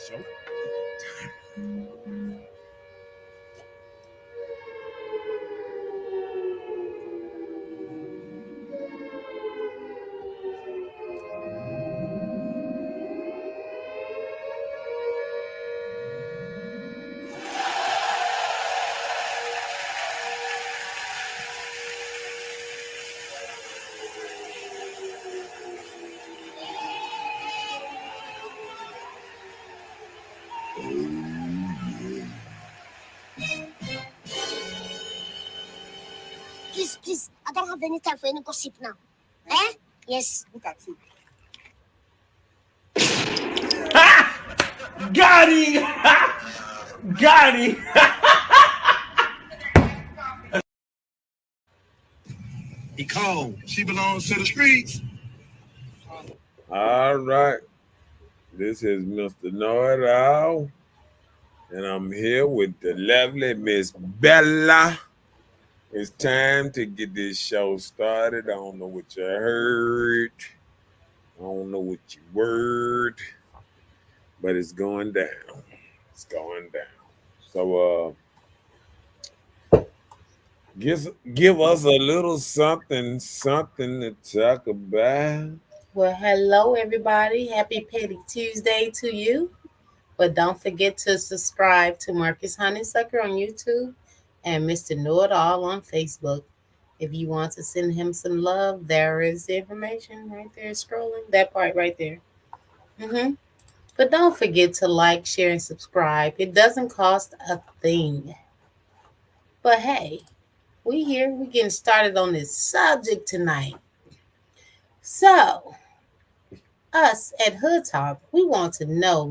show. Please, I don't have any time for any gossip now. Eh? Yes. Look at it. Got him! Got him! He called. She belongs to the streets. All right. This is Mr. Know-It-All, and I'm here with the lovely Miss Bella. It's time to get this show started. I don't know what you heard. I don't know what you word, but it's going down. It's going down. So give us a little something to talk about. Well, hello, everybody. Happy Petty Tuesday to you. But don't forget to subscribe to Marcus Honeysucker on YouTube and Mr. Know It All on Facebook. If you want to send him some love, there is the information right there scrolling. That part right there. But don't forget to like, share, and subscribe. It doesn't cost a thing. But hey, we here. We getting started on this subject tonight. So, us at Hood Talk, we want to know,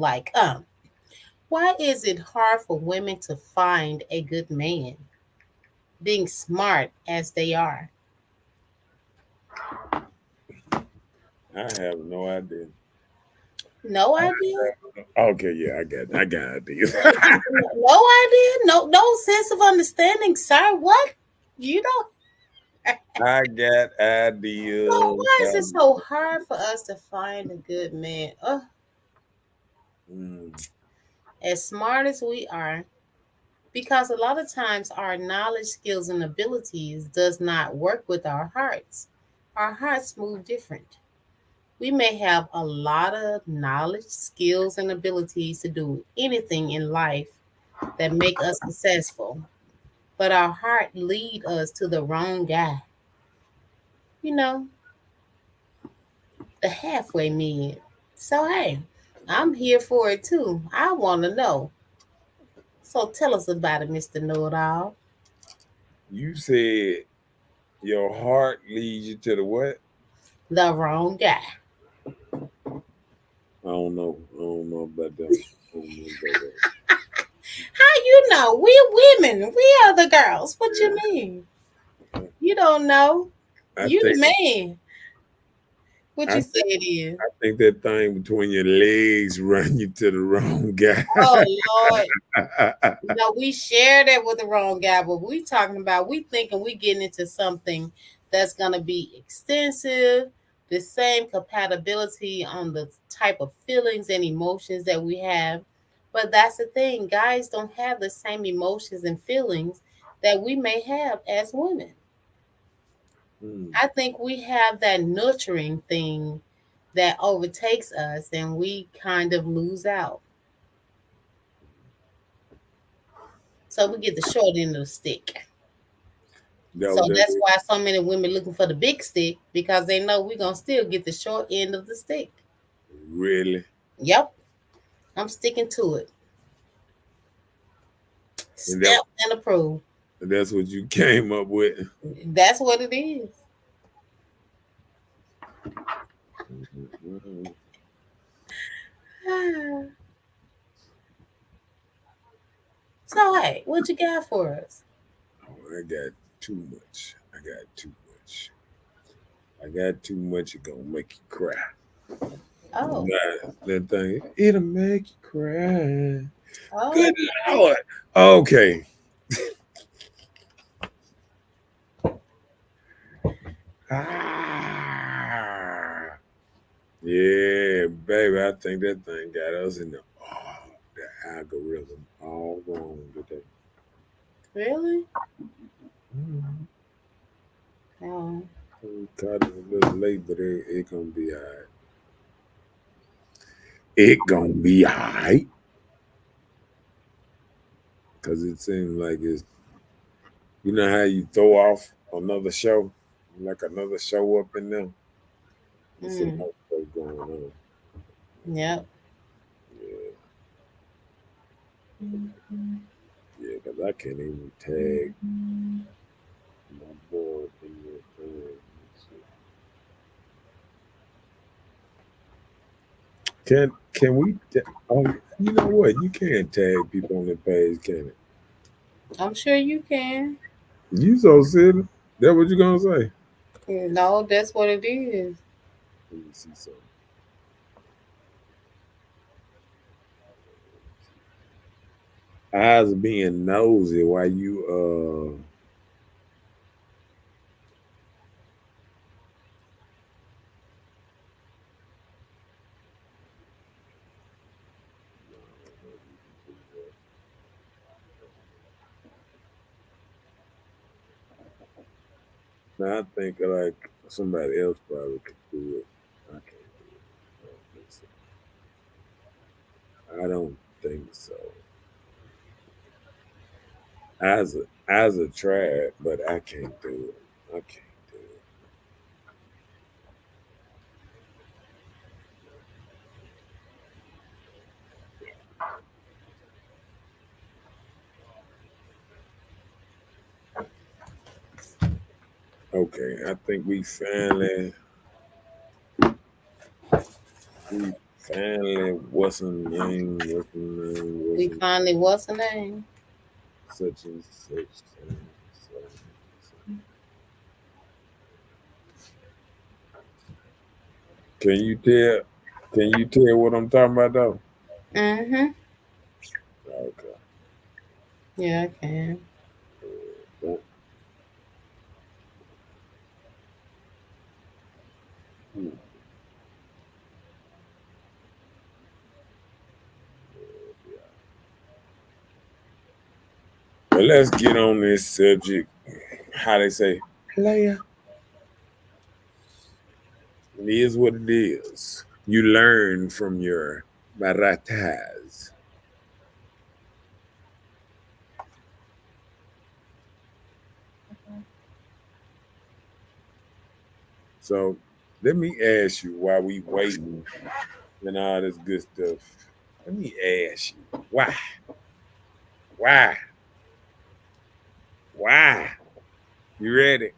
why is it hard for women to find a good man, being smart as they are? I have no idea. No idea? Okay, yeah, I got ideas. No idea? No sense of understanding, sir. What? You don't. I got ideas. So why is it so hard for us to find a good man? As smart as we are, because a lot of times our knowledge, skills, and abilities does not work with our hearts. Our hearts move different. We may have a lot of knowledge, skills, and abilities to do anything in life that make us successful, but our heart lead us to the wrong guy. You know, the halfway man. So hey, I'm here for it too. I want to know. So tell us about it, Mr. Know-It-All. You said your heart leads you to the what? The wrong guy. I don't know about that. How you know? We women. We are the girls. What you mean? You don't know. You the man. What you say it is? I think that thing between your legs run you to the wrong guy. Oh Lord. No, we share that with the wrong guy, but we talking about we thinking we getting into something that's gonna be extensive, the same compatibility on the type of feelings and emotions that we have. But that's the thing, guys don't have the same emotions and feelings that we may have as women. I think we have that nurturing thing that overtakes us and we kind of lose out. So we get the short end of the stick. So that's why so many women looking for the big stick, because they know we're going to still get the short end of the stick. Really? Yep. I'm sticking to it. Step and approve. That's what you came up with? That's what it is. So, hey, what you got for us? Oh, I got too much. I got too much. It's going to make you cry. Oh. That thing, it'll make you cry. Oh. Good Lord. Okay. Yeah, baby, I think that thing got us in the algorithm all wrong today. Really? Mm-hmm. Oh. We caught it a little late, but it gonna be all right. It gonna be all right. Because it seems like it's, you know how you throw off another show? Like another show up in there? It's Mm. enough stuff going on. Yep. Yeah, yeah, because I can't even tag my board in your thing. Can we? Oh, you know what? You can't tag people on the page, can it? I'm sure you can. You so silly. That what you gonna say? No, that's what it is. Let me see something. Eyes being nosy while you Now I think like somebody else probably could do it. I can't do it. I don't think so. As a tried, but I can't do it. I can't do it. Okay, I think we finally what's her name? What's her name? We finally, what's the name? Such and such thing. Can you tell? Can you tell what I'm talking about though? Mm-hmm. Okay. Yeah, I can. Don't- hmm. But let's get on this subject. How they say, player. It is what it is. You learn from your baratas. So let me ask you while we waiting and all this good stuff. Let me ask you why? Why? Why? You ready?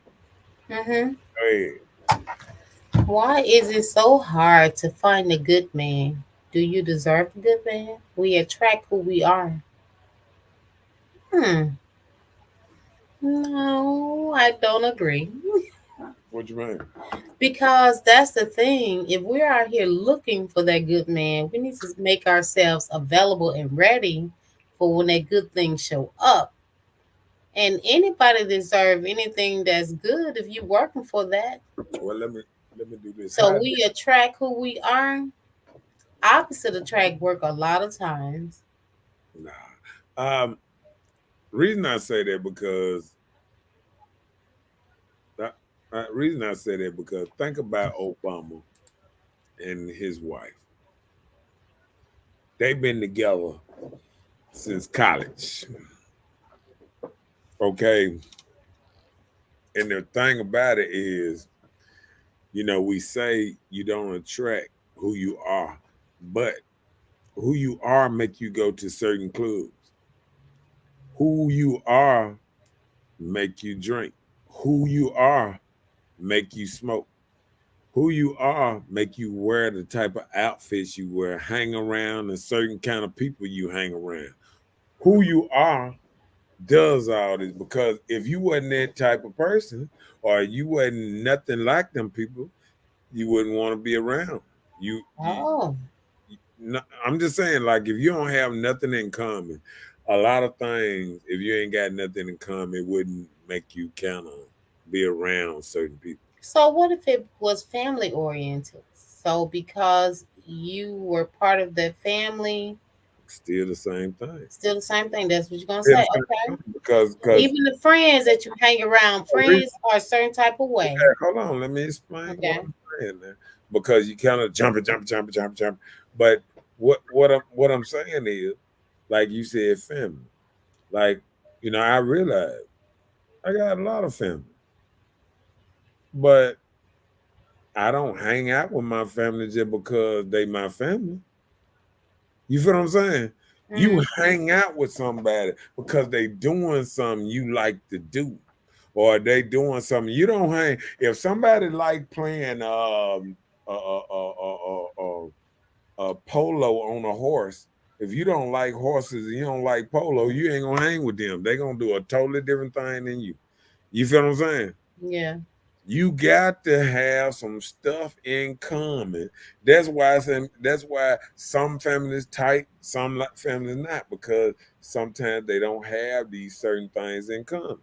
Mm-hmm. Go ahead. Why is it so hard to find a good man? Do you deserve a good man? We attract who we are. Hmm. No, I don't agree. What you mean? Because that's the thing. If we're out here looking for that good man, we need to make ourselves available and ready for when that good thing show up. And anybody deserve anything that's good if you're working for that. Well, let me do this. So we attract who we are. Opposite attract work a lot of times. Nah. Reason I say that because that, reason I say that because think about Obama and his wife. They've been together since college. Okay. And the thing about it is, we say you don't attract who you are, but who you are make you go to certain clubs. Who you are make you drink. Who you are make you smoke. Who you are make you wear the type of outfits you wear, hang around, and certain kind of people you hang around. Who you are does all this because if you wasn't that type of person or you wasn't nothing like them people, you wouldn't want to be around. You Oh, no, I'm just saying, like if you don't have nothing in common, a lot of things, if you ain't got nothing in common, it wouldn't make you kind of be around certain people. so what if it was family oriented? So because you were part of the family, Still the same thing. Still the same thing. That's what you're gonna Still say. the same Okay. thing. Because Even the friends that you hang around, friends are a certain type of way. okay, hold on, let me explain Okay. what I'm saying there. Because you kind of jump. But what I'm saying is, like you said, family. Like, I realize I got a lot of family, but I don't hang out with my family just because they my family. You feel what I'm saying? You hang out with somebody because they doing something you like to do, or they doing something you don't hang. If somebody like playing polo on a horse, if you don't like horses and you don't like polo, you ain't gonna hang with them. They gonna do a totally different thing than you. You feel what I'm saying? Yeah. You got to have some stuff in common. That's why some families tight, some families not, because sometimes they don't have these certain things in common.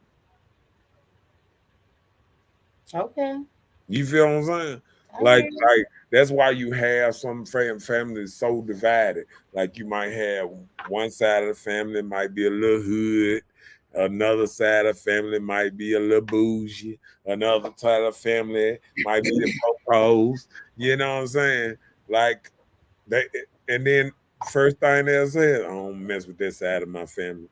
Okay. You feel what I'm saying? I Like, hear you. like that's why you have some families so divided. Like, you might have one side of the family might be a little hood, another side of the family might be a little bougie, another side of the family might be the popos. You know what I'm saying? Like, they, and then first thing they'll say, I don't mess with this side of my family.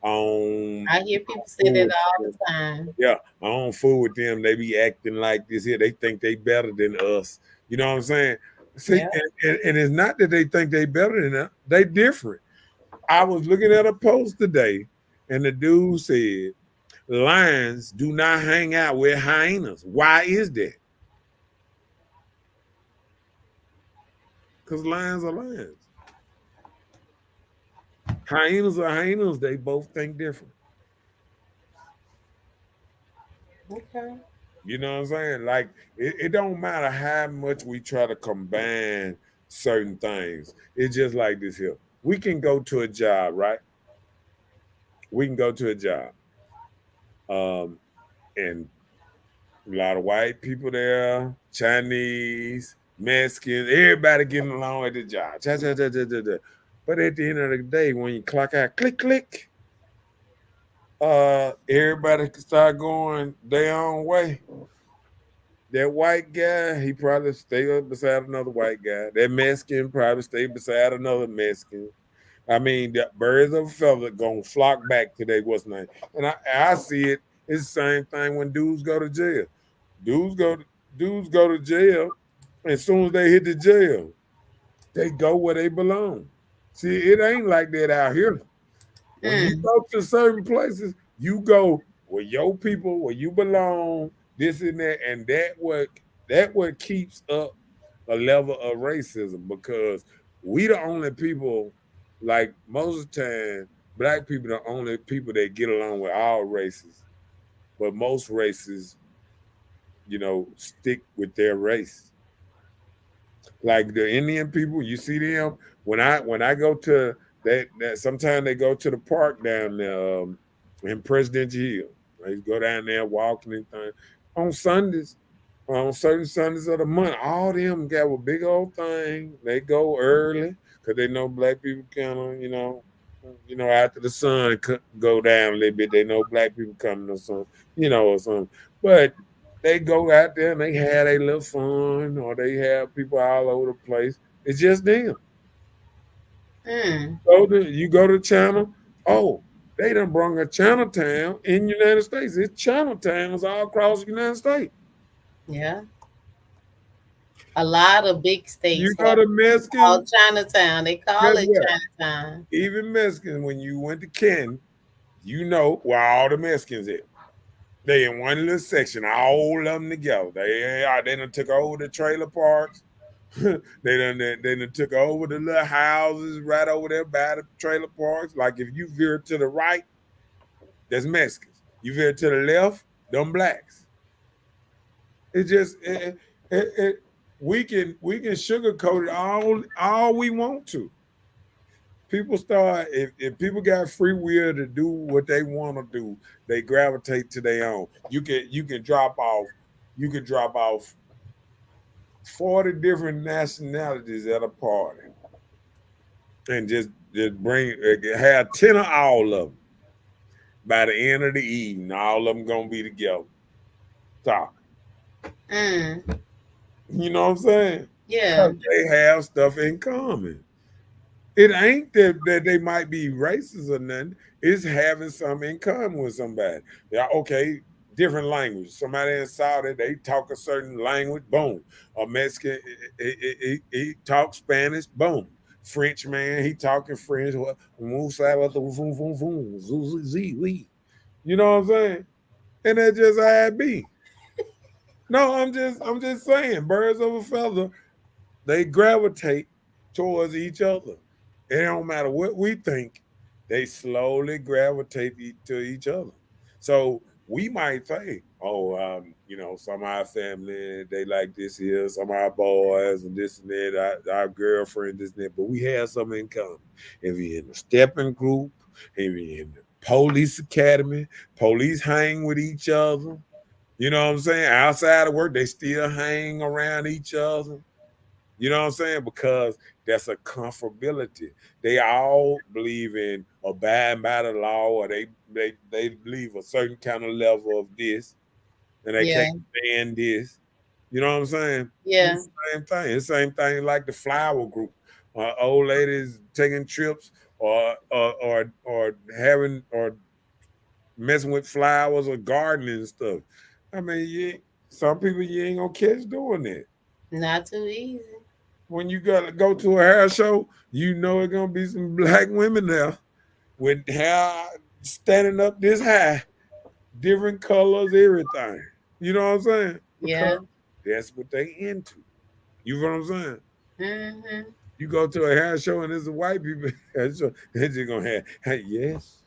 I hear people say that all the time. Yeah, I don't fool with them. They be acting like this here. They think they better than us. You know what I'm saying? See, Yeah. and it's not that they think they better than us. They different. I was looking at a post today, and the dude said, lions do not hang out with hyenas. Why is that? Because lions are lions. Hyenas are hyenas. They both think different. Okay. You know what I'm saying? Like, it don't matter how much we try to combine certain things. It's just like this here. We can go to a job, right? We can go to a job. And a lot of white people there, Chinese, Mexicans, everybody getting along at the job. Cha, cha, cha, cha, cha, cha. But at the end of the day, when you clock out, click, click, everybody can start going their own way. That white guy, he probably stay up beside another white guy. That Mexican probably stay beside another Mexican. I mean, the birds of a feather gonna flock back to their what's name. And I see it. It's the same thing when dudes go to jail. Dudes go to jail. As soon as they hit the jail, they go where they belong. See, it ain't like that out here. When you go to certain places, you go where your people, where you belong, this and that, and that what keeps up a level of racism, because we the only people, like most of the time, black people the only people that get along with all races. But most races, stick with their race. Like the Indian people, you see them when I go to that sometimes they go to the park down there in Presidential Hill. They go down there walking and things. On Sundays, on certain Sundays of the month, all them got a big old thing. They go early because they know black people kind of, after the sun go down a little bit, they know black people coming or something, or something. But they go out there and they have a little fun, or they have people all over the place. It's just them. You go to China. Oh, they done brung a Chinatown in the United States. It's Chinatowns all across the United States. Yeah. A lot of big states You go to Mexican, called Chinatown. They call guess it what? Chinatown. Even Mexicans, when you went to Canton, you know where all the Mexicans at. They in one little section, all of them together. They done took over the trailer parks. they done took over the little houses right over there by the trailer parks. Like, if you veer to the right, that's Mexicans. You veer to the left, them blacks. It just we can sugarcoat it all we want to. People start, if people got free will to do what they want to do, they gravitate to their own. You can drop off 40 different nationalities at a party and just just bring have 10 of all of them. By the end of the evening, all of them gonna be together talking. Mm. You know what I'm saying? Yeah. Because they have stuff in common. It ain't that they might be racist or nothing. It's having something in common with somebody. Yeah, okay, different language. Somebody in Saudi, they talk a certain language, boom. A Mexican, he talks Spanish, boom. French man, he talking French. You know what I'm saying? And that's just how it be. No, I'm just saying, birds of a feather, they gravitate towards each other. It don't matter what we think, they slowly gravitate to each other. So we might think, oh, some of our family, they like this here, some of our boys and this and that, our girlfriend, this and that, but we have something in common. If you're in the stepping group, if you're in the police academy, police hang with each other. You know what I'm saying? Outside of work, they still hang around each other. You know what I'm saying? Because that's a comfortability. They all believe in abiding by the law, or they believe a certain kind of level of this, and they Yeah. can't stand this. You know what I'm saying? Yeah. It's the same thing. It's the same thing like the flower group. Old ladies taking trips or having or messing with flowers or gardening and stuff. I mean, some people you ain't gonna catch doing that. Not too easy. When you gotta go to a hair show, you know it's gonna be some black women there with hair standing up this high, different colors, everything. You know what I'm saying? Yeah. Because that's what they into. You know what I'm saying? Mm-hmm. You go to a hair show and there's a white people hair show, they're just gonna have, hey, yes.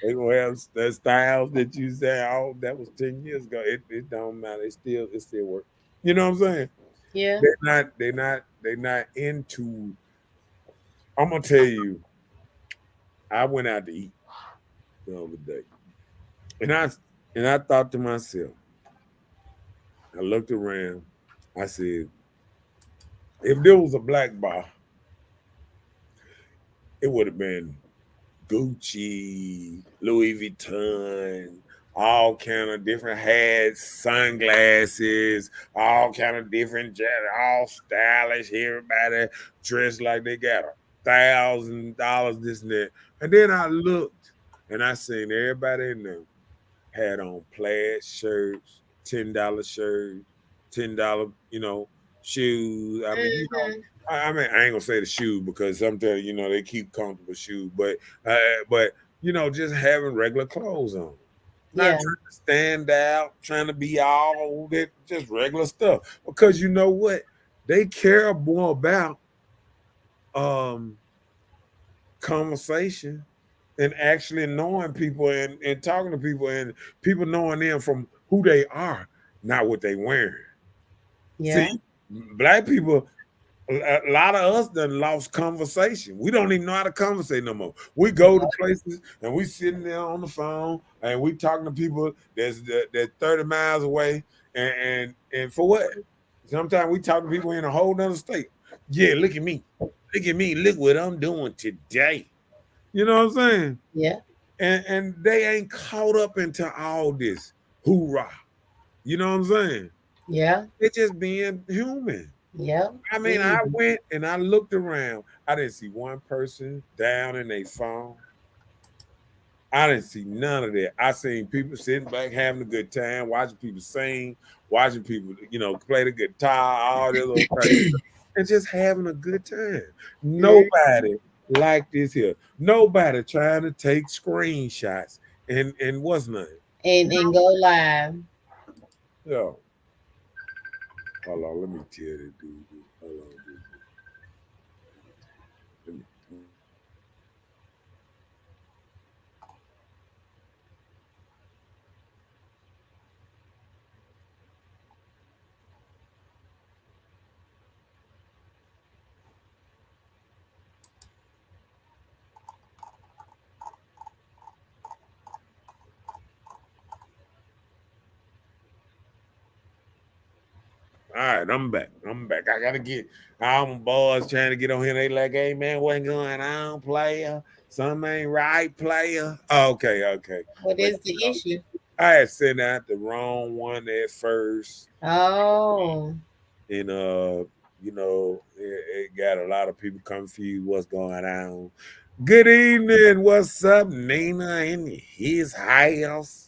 They gonna have the styles that you say, oh, that was 10 years ago. It don't matter. It still works. You know what I'm saying? Yeah. They're not into. I'm gonna tell you, I went out to eat the other day, and I thought to myself, I looked around, I said, if there was a black bar, it would have been Gucci, Louis Vuitton, all kind of different hats, sunglasses, all kind of different all stylish. Everybody dressed like they got $1,000, this and that. And then I looked and I seen everybody in there had on plaid shirts, $10 shirts, $10, shoes. I mean, Mm-hmm. I ain't gonna say the shoe because sometimes they keep comfortable shoes, but just having regular clothes on, not Yeah. trying to stand out, trying to be all that, just regular stuff. Because you know what, they care more about um conversation and actually knowing people and talking to people and people knowing them from who they are, not what they wearing. Yeah. See, black people, a lot of us done lost conversation. We don't even know how to conversate no more. We go to places and we sitting there on the phone and we talking to people that's 30 miles away and for what? Sometimes we talk to people in a whole nother state. Yeah, look at me. Look at me. Look what I'm doing today. You know what I'm saying? Yeah. And they ain't caught up into all this hoorah. You know what I'm saying? Yeah. It's just being human. Yeah. I mean, I went and I looked around. I didn't see one person down in their phone. I didn't see none of that. I seen people sitting back having a good time, watching people sing, watching people, play the guitar, all this little type of stuff, and just having a good time. Nobody like this here. Nobody trying to take screenshots and what's none. And go live. Yo, hold on, let me tell this dude. Hold on, dude. Let me- right, I'm back. I gotta get all my boys trying to get on here. They like, hey man, what's going on, player? Something ain't right, player. Okay. What But is the issue? I had sent out the wrong one at first, Oh, and it got a lot of people confused. What's going on? Good evening. What's up, Nina in his house?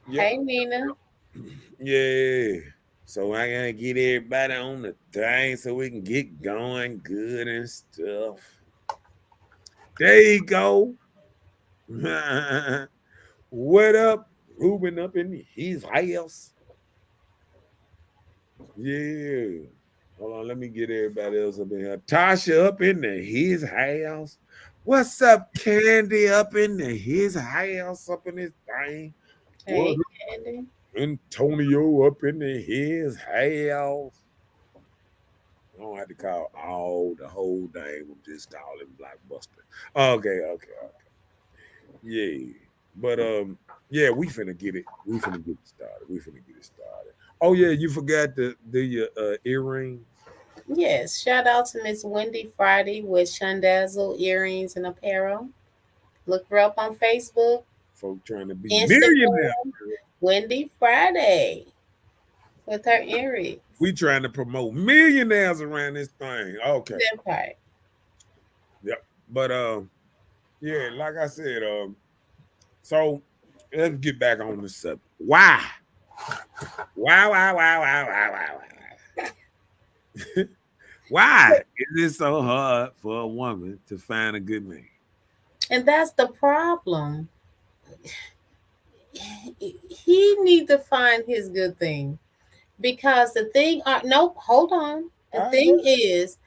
hey Nina. Yeah. So I gotta get everybody on the thing so we can get going good and stuff. There you go. What up? Ruben up in his house. Yeah. Hold on, let me get everybody else up in here. Tasha up in his house. What's up, Candy up in his house, up in his thing? Hey What Candy. Antonio up in his house. I don't have to call the whole name. I'm just calling Blockbuster. Okay. Yeah. But yeah, we finna get it. We finna get it started. Oh yeah, you forgot the earrings. Yes, shout out to Miss Wendy Friday with Shandazzle Earrings and Apparel. Look her up on Facebook, Folk trying to be millionaires. Instagram, Wendy Friday with her earrings. We trying to promote millionaires around this thing. Okay. That part. Yep. But yeah, like I said, so let's get back on the subject. Why? Why is it so hard for a woman to find a good man? And that's the problem. He need to find his good thing. Because the thing no, hold on. The thing is,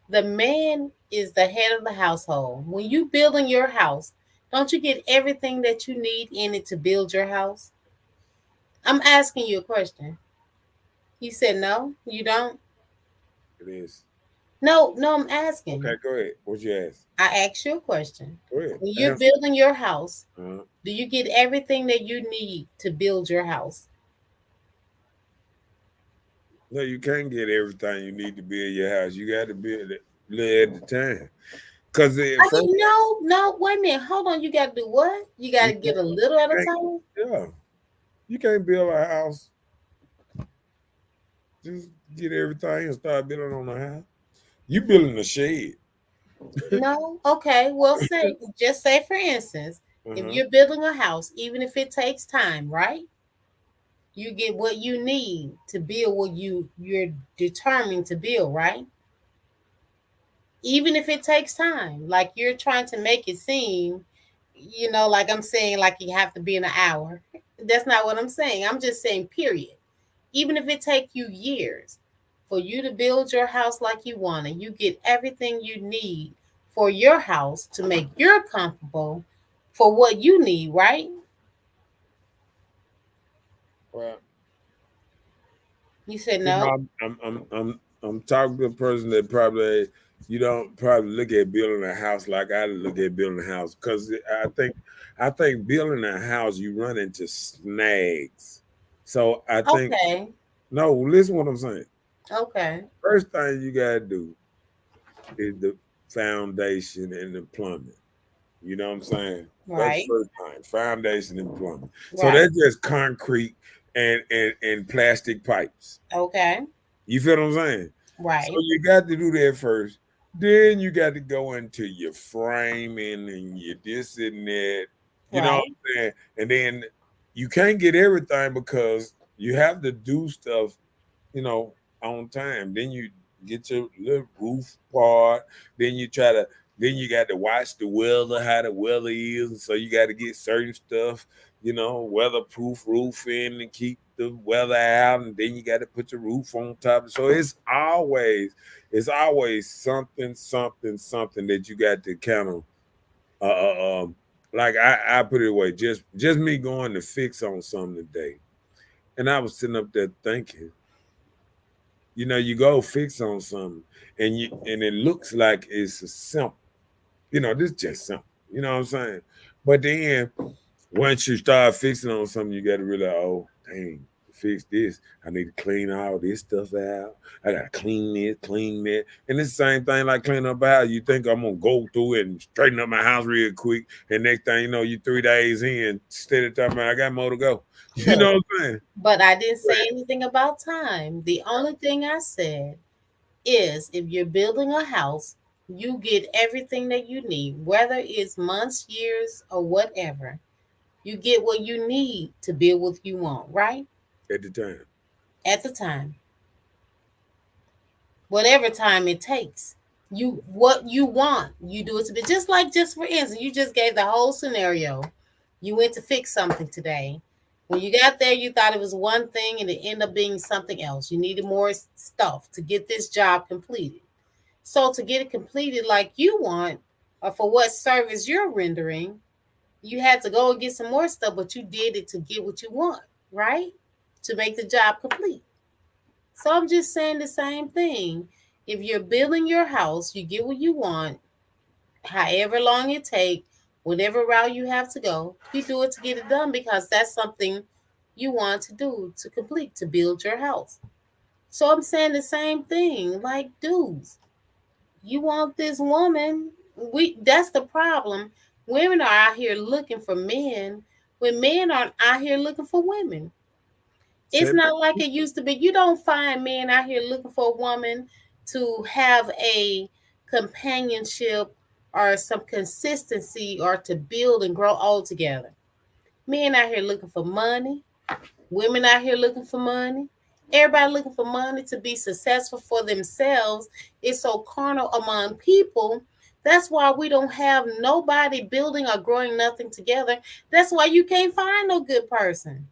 the man is the head of the household. When you building your house, don't you get everything that you need in it to build your house? I'm asking you a question. You said no, you don't? It is. No, I'm asking. Okay, go ahead. What you ask? I asked you a question. Go ahead. When you're building your house, Uh-huh. do you get everything that you need to build your house? No, you can't get everything you need to build your house. You got to build it little at the time. Because no, wait a minute. Hold on. You got to do what? You got to get a little at a time? Yeah. You can't build a house. Just get everything and start building on the house. You building a shed. No. Okay. Well, just say for instance, if you're building a house, even if it takes time, right? You get what you need to build what you're determined to build, right? Even if it takes time, like you're trying to make it seem, like I'm saying, like you have to be in an hour. That's not what I'm saying. I'm just saying, period. Even if it take you years for you to build your house like you want it, you get everything you need for your house to make you comfortable for what you need, right? Well, you said no. I'm talking to a person that probably you don't probably look at building a house like I look at building a house, because I think building a house you run into snags. So I think no, listen what I'm saying. Okay. First thing you gotta do is the foundation and the plumbing. You know what I'm saying? Right. That's first thing, foundation and plumbing. Right. So that's just concrete and plastic pipes. Okay. You feel what I'm saying? Right. So you got to do that first. Then you got to go into your framing and your this and that. You know what I'm saying? And then you can't get everything because you have to do stuff, on time. Then you get your little roof part. Then you got to watch the weather, how the weather is. And so you got to get certain stuff, weatherproof roofing and keep the weather out. And then you got to put your roof on top. So it's always something that you got to kind of, like I put it away. Just me going to fix on something today. And I was sitting up there thinking, you go fix on something and it looks like it's a simple. This is just simple. You know what I'm saying? But then once you start fixing on something, you got to realize, oh, dang, to fix this, I need to clean all this stuff out. I gotta clean this, clean that. And it's the same thing like cleaning up a house. You think I'm gonna go through it and straighten up my house real quick, and next thing you know, you 3 days in, steady talking about I got more to go. You Look, know what I'm saying? but I didn't say anything about time. The only thing I said is if you're building a house, you get everything that you need, whether it's months, years, or whatever. You get what you need to build what you want, right? At the time. At the time, whatever time it takes. You what you want, you do it to be just for instance, you just gave the whole scenario. You went to fix something today. When you got there, you thought it was one thing and it ended up being something else. You needed more stuff to get this job completed. So to get it completed like you want, or for what service you're rendering, you had to go and get some more stuff, but you did it to get what you want, right? To make the job complete. So I'm just saying the same thing. If you're building your house, you get what you want, however long it takes, whatever route you have to go, you do it to get it done because that's something you want to do to complete, to build your house. So I'm saying the same thing. Like, dudes, you want this woman. That's the problem. Women are out here looking for men when men are out here looking for women. It's Say- not like it used to be. You don't find men out here looking for a woman to have a companionship or some consistency or to build and grow old together. Men out here looking for money. Women out here looking for money. Everybody looking for money to be successful for themselves. It's so carnal among people. That's why we don't have nobody building or growing nothing together. That's why you can't find no good person.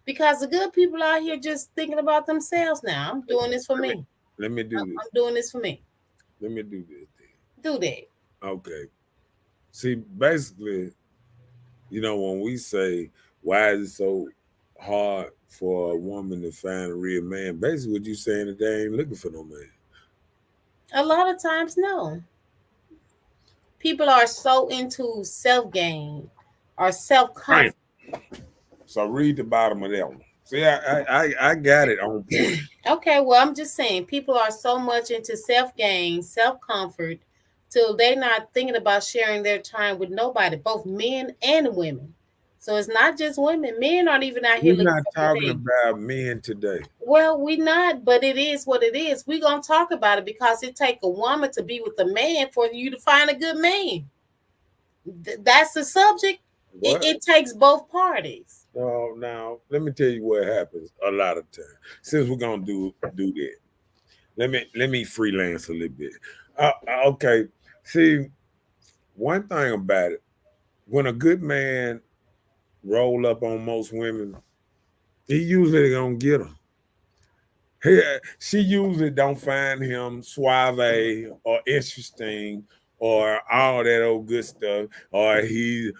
Because the good people out here just thinking about themselves now. I'm doing this for me. Let me do I'm this. doing this for me. Let me do this. Do that. Okay. See, basically, when we say why is it so hard for a woman to find a real man, basically what you saying that they ain't looking for no man. A lot of times, no. People are so into self gain or self comfort. So read the bottom of that one. See, I got it on point. Okay, well, I'm just saying people are so much into self gain, self comfort, till they're not thinking about sharing their time with nobody, both men and women. So it's not just women. Men aren't even out here We're looking not for talking companionship. about men today. Well, we not, but it is what it is. We're gonna talk about it because it take a woman to be with a man for you to find a good man. That's the subject. What? It takes both parties. No, now let me tell you what happens a lot of times. Since we're gonna do that, let me freelance a little bit. Okay, see, one thing about it, when a good man roll up on most women, he usually gonna get her. She usually don't find him suave or interesting or all that old good stuff, or he's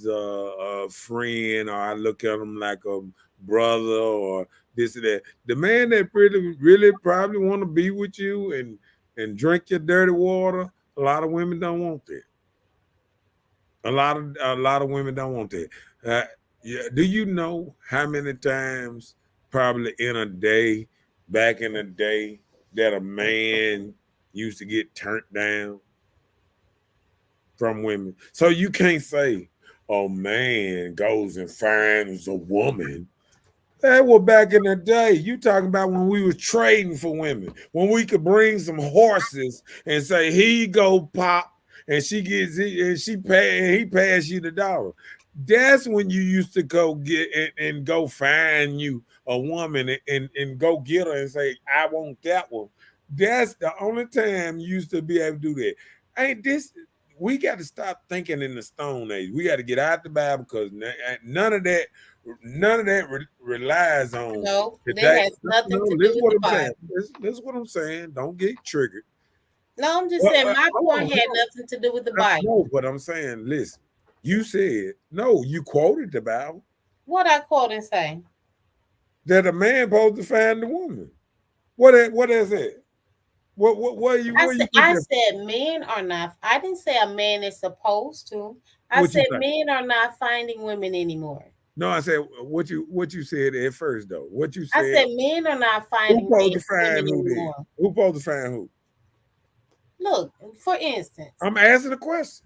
a friend, or I look at him like a brother, or this or that. The man that really probably want to be with you and drink your dirty water, a lot of women don't want that. A lot of women don't want that. Yeah, do you know how many times, probably in a day, back in the day, that a man used to get turned down from women? So you can't say, "Oh, man goes and finds a woman." That was back in the day. You talking about when we was trading for women, when we could bring some horses and say, "Here you go, pop," and she gets it, and she pay, and he pays you the dollar. That's when you used to go get and go find you a woman and go get her and say, "I want that one." That's the only time you used to be able to do that. Ain't this? We got to stop thinking in the Stone Age. We got to get out the Bible because none of that relies on No, today. that has nothing to do with the Bible. This is what I'm saying. Don't get triggered. No, I'm just saying my point had nothing to do with the Bible. No, but I'm saying, listen, you said, no, you quoted the Bible. What I quote and say? That a man supposed to find the woman. What is it? I said men are not. I didn't say a man is supposed to. I said men are not finding women anymore. No, I said what you said at first though. What you I said. said men are not Who finding supposed to men find who then? anymore. Who supposed to find who? Look, for instance, I'm asking a question.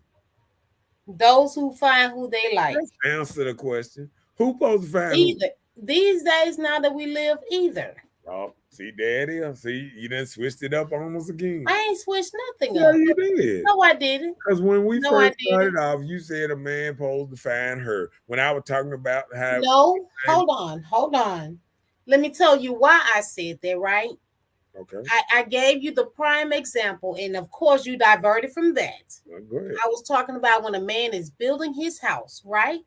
those who find who they like. Let's answer the question. Who supposed to find Either these days, now that we live, either. who? Oh, see, Daddy. See, you done switched it up on us again. I ain't switched nothing Yeah, up. you did. No, I didn't. Because when we No, I first started didn't. off, you said a man supposed to find her. When I was talking about how No, hold on. Let me tell you why I said that, right? okay, I gave you the prime example, and of course you diverted from that. well, go ahead. I was talking about when a man is building his house, right?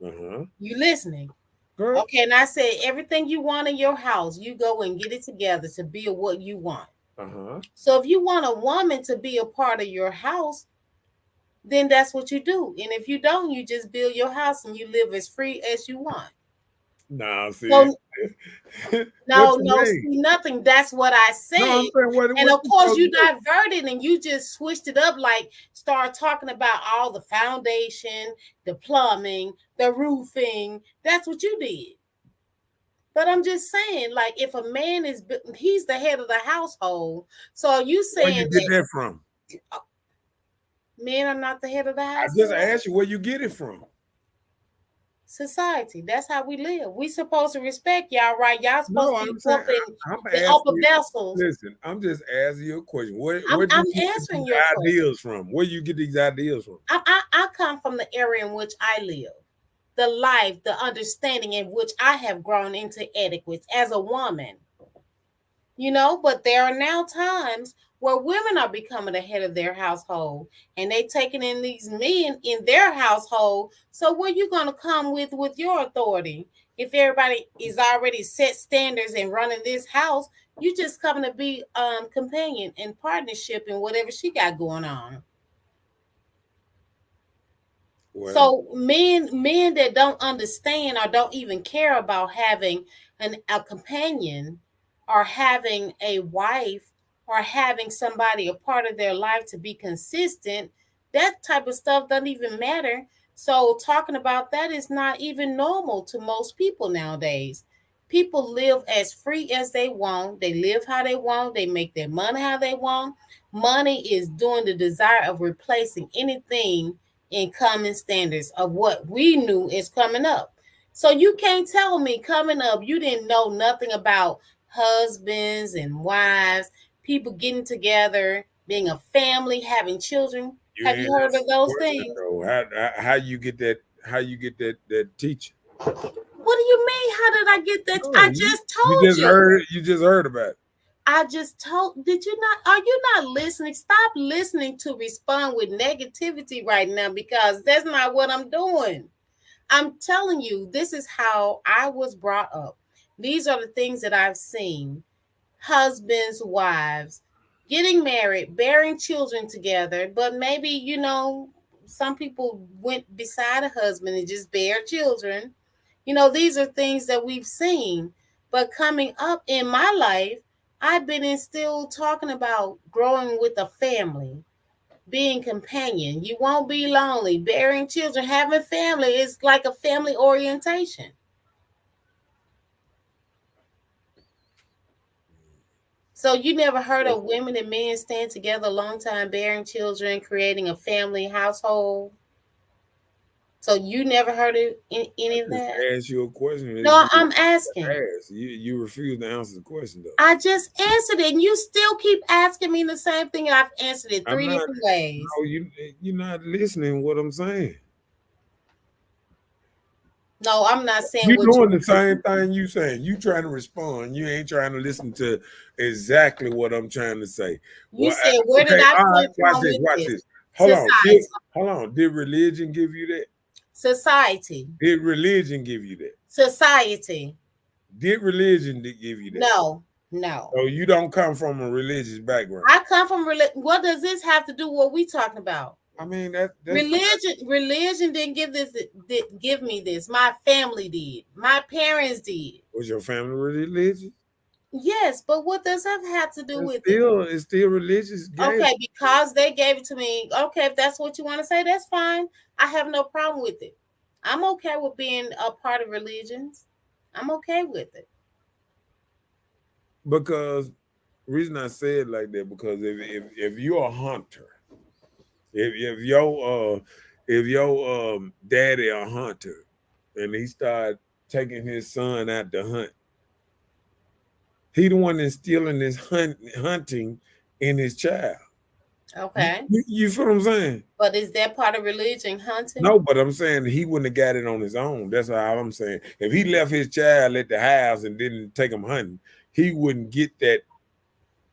Uh-huh. You listening? Go ahead. Okay, and I said everything you want in your house, you go and get it together to build what you want. Uh-huh. So if you want a woman to be a part of your house, then that's what you do. And if you don't, you just build your house and you live as free as you want. Nah, see. So, no, What you see, mean? nothing. That's what I said. No, I'm saying what And of you course, supposed you to do? diverted and you just switched it up, like start talking about all the foundation, the plumbing, the roofing. That's what you did. But I'm just saying, like, if a man is, he's the head of the household. So are you Where saying you get that that from? men are not the head of the I household? just asked you where you get it from. Society. That's how we live. We supposed to respect y'all, right? Y'all supposed No, to be I'm saying I'm the upper asking you. vessels. Listen, I'm just asking you a question. Where I'm do you get answering these your question. ideas from? Where you get these ideas from? I come from the area in which I live, the life, the understanding in which I have grown into etiquette as a woman. You know, but there are now times where women are becoming the head of their household and they taking in these men in their household. So where you going to come with your authority? If everybody is already set standards and running this house, you just coming to be companion and partnership in whatever she got going on. Well, So men that don't understand or don't even care about having a companion or having a wife or having somebody a part of their life to be consistent, that type of stuff doesn't even matter. So talking about that is not even normal to most people nowadays. People live as free as they want. They live how they want. They make their money how they want. Money is doing the desire of replacing anything in common standards of what we knew is coming up. So you can't tell me coming up you didn't know nothing about husbands and wives, people getting together, being a family, having children. Have you heard of those things? How you get that? How you get that teaching? What do you mean? How did I get that? No, I just told you. You just heard about it. I just told, did you not? Are you not listening? Stop listening to respond with negativity right now because that's not what I'm doing. I'm telling you, this is how I was brought up. These are the things that I've seen. Husbands, wives, getting married, bearing children together, but maybe, you know, some people went beside a husband and just bear children. You know, these are things that we've seen. But coming up in my life, I've been instilled talking about growing with a family, being companion. You won't be lonely. Bearing children, having family is like a family orientation. So you never heard of women and men staying together a long time, bearing children, creating a family household? So you never heard of any of that? Ask you a question. No, I'm asking. You refuse to answer the question though. I just answered it, and you still keep asking me the same thing. I've answered it three different ways. No, you're not listening to what I'm saying. No, I'm not saying you're doing the same thing you saying. You trying to respond. You ain't trying to listen to exactly what I'm trying to say. You said, where did I come from? Watch this. Hold on. Did religion give you that? Society. Did religion give you that? Society. Did religion give you that? No. So you don't come from a religious background. I come from religion. What does this have to do with what we talking about? I mean that's religion didn't give me this. My family did. My parents did. Was your family religious? Yes, but what does that have to do with it? It's still religious. Okay, because they gave it to me. Okay, if that's what you want to say, that's fine. I have no problem with it. I'm okay with being a part of religions. I'm okay with it. Because reason I said like that, because if you're a hunter, if your daddy a hunter and he start taking his son out to hunt, he the one instilling this hunting in his child. Okay. You feel what I'm saying? But is that part of religion, hunting? No, but I'm saying he wouldn't have got it on his own. That's all I'm saying. If he left his child at the house and didn't take him hunting, he wouldn't get that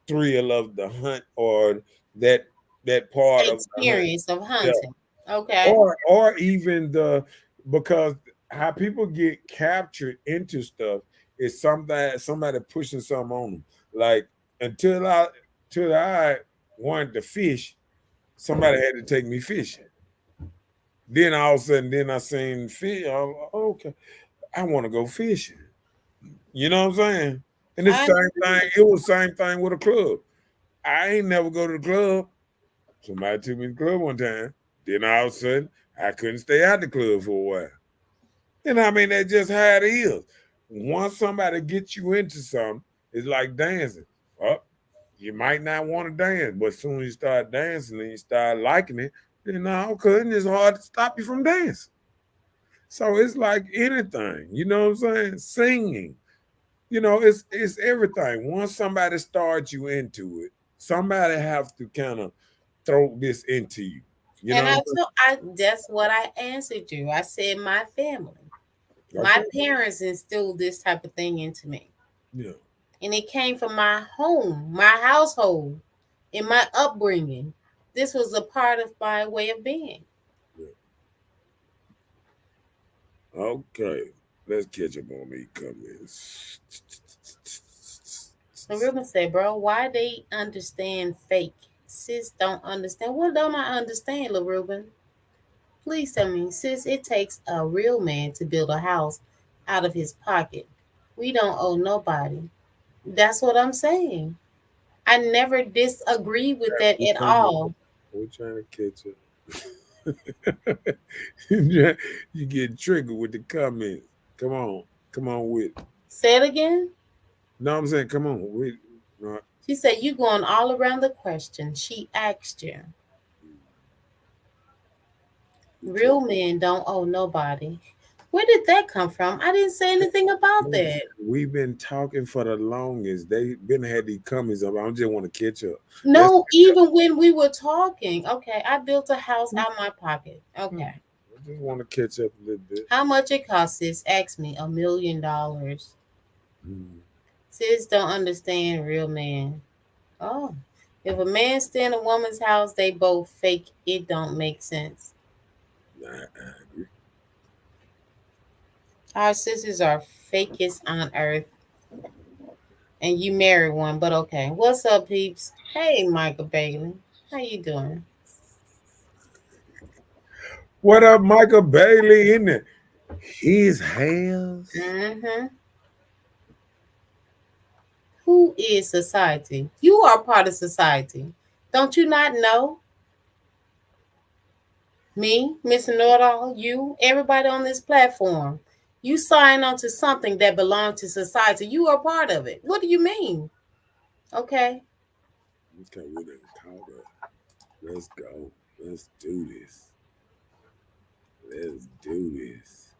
thrill of the hunt or that part experience of hunting. Yeah. Okay. Or even because how people get captured into stuff is somebody pushing something on them. Like until I wanted to fish, somebody had to take me fishing. Then all of a sudden, I seen fish. I'm like, okay, I want to go fishing. You know what I'm saying? And it's the same thing. It was the same thing with a club. I ain't never go to the club. Somebody took me to the club one time. Then all of a sudden, I couldn't stay out the club for a while. And I mean, that's just how it is. Once somebody gets you into something, it's like dancing. Oh, you might not want to dance, but as soon as you start dancing and you start liking it, then now, it's hard to stop you from dancing. So it's like anything, you know what I'm saying? Singing, it's everything. Once somebody starts you into it, somebody have to kind of throw this into you. And that's what I answered you. I said my family. Okay. My parents instilled this type of thing into me. Yeah. And it came from my home, my household, in my upbringing. This was a part of my way of being. Yeah. Okay. Let's catch up on these comments. So Ruben said, bro, why they understand fake? Sis don't understand. What don't I understand, Lil Ruben? Please tell me, sis, it takes a real man to build a house out of his pocket. We don't owe nobody. That's what I'm saying. I never disagree with that at all. We're trying to catch up. You get triggered with the comments. Come on with it. Say it again. No, I'm saying, come on. No. She said, you going all around the question. She asked you. Real men don't owe nobody. Where did that come from? I didn't say anything about that. We've been talking for the longest. They've been had these comments up. I just want to catch up. No, even when we were talking. Okay, I built a house out of my pocket. Okay. I just want to catch up a little bit. How much it costs, sis? Ask me. $1 million. Sis don't understand real man. Oh, if a man stay in a woman's house, they both fake. It don't make sense. I agree. Our sisters are fakest on earth. And you married one, but okay. What's up, peeps? Hey, Michael Bailey. How you doing? What up, Michael Bailey? In there? His house? Mm-hmm. Who is society? You are part of society. Don't you not know? Me, Mr. Know-it-all, you, everybody on this platform. You sign on to something that belongs to society. You are part of it. What do you mean? Okay. Okay, we done caught up. Let's go. Let's do this. Let's do this.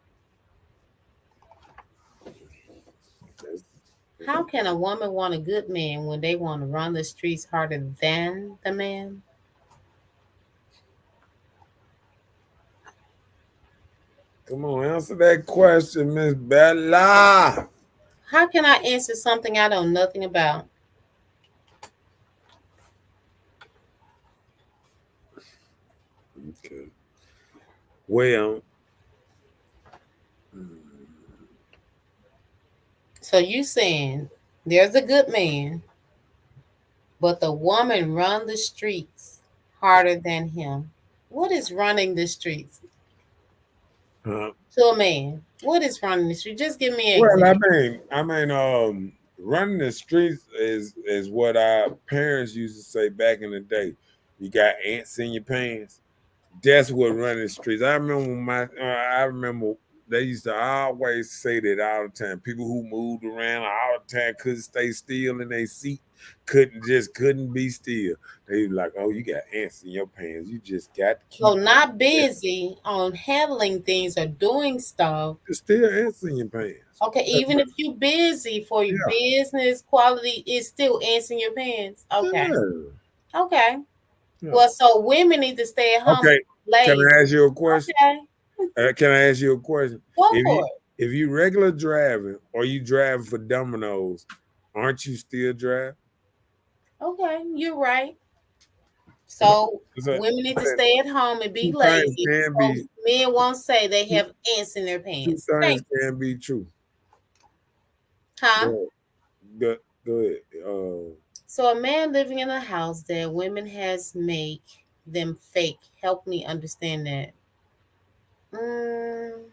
How can a woman want a good man when they want to run the streets harder than the man? Come on, answer that question, Miss Bella. How can I answer something I know nothing about? Okay. Well. So you saying there's a good man, but the woman run the streets harder than him. What is running the streets? To a man. What is running the street? Just give me an example. I mean, running the streets is what our parents used to say back in the day. You got ants in your pants. That's what running the streets. I remember they used to always say that all the time. People who moved around all the time couldn't stay still in their seat, couldn't be still. They was like, oh, you got ants in your pants. You just got to keep So not busy on handling things or doing stuff. there's still ants in your pants. Okay, even if you busy for your business quality, it's still ants in your pants. Okay. Yeah. Okay. Yeah. Well, so women need to stay at home. Okay. Can Lazy. I ask you a question? Okay. Can I ask you a question? Go If for you, it. if you regular driving or you driving for Domino's, aren't you still driving? Okay, you're right. So So, women need to stay at home and be two things lazy. can So be men won't say they have ants in their two pants. things Thank you. can be true. Huh? Go ahead. So a man living in a house that women has make them fake. Help me understand that. Mm,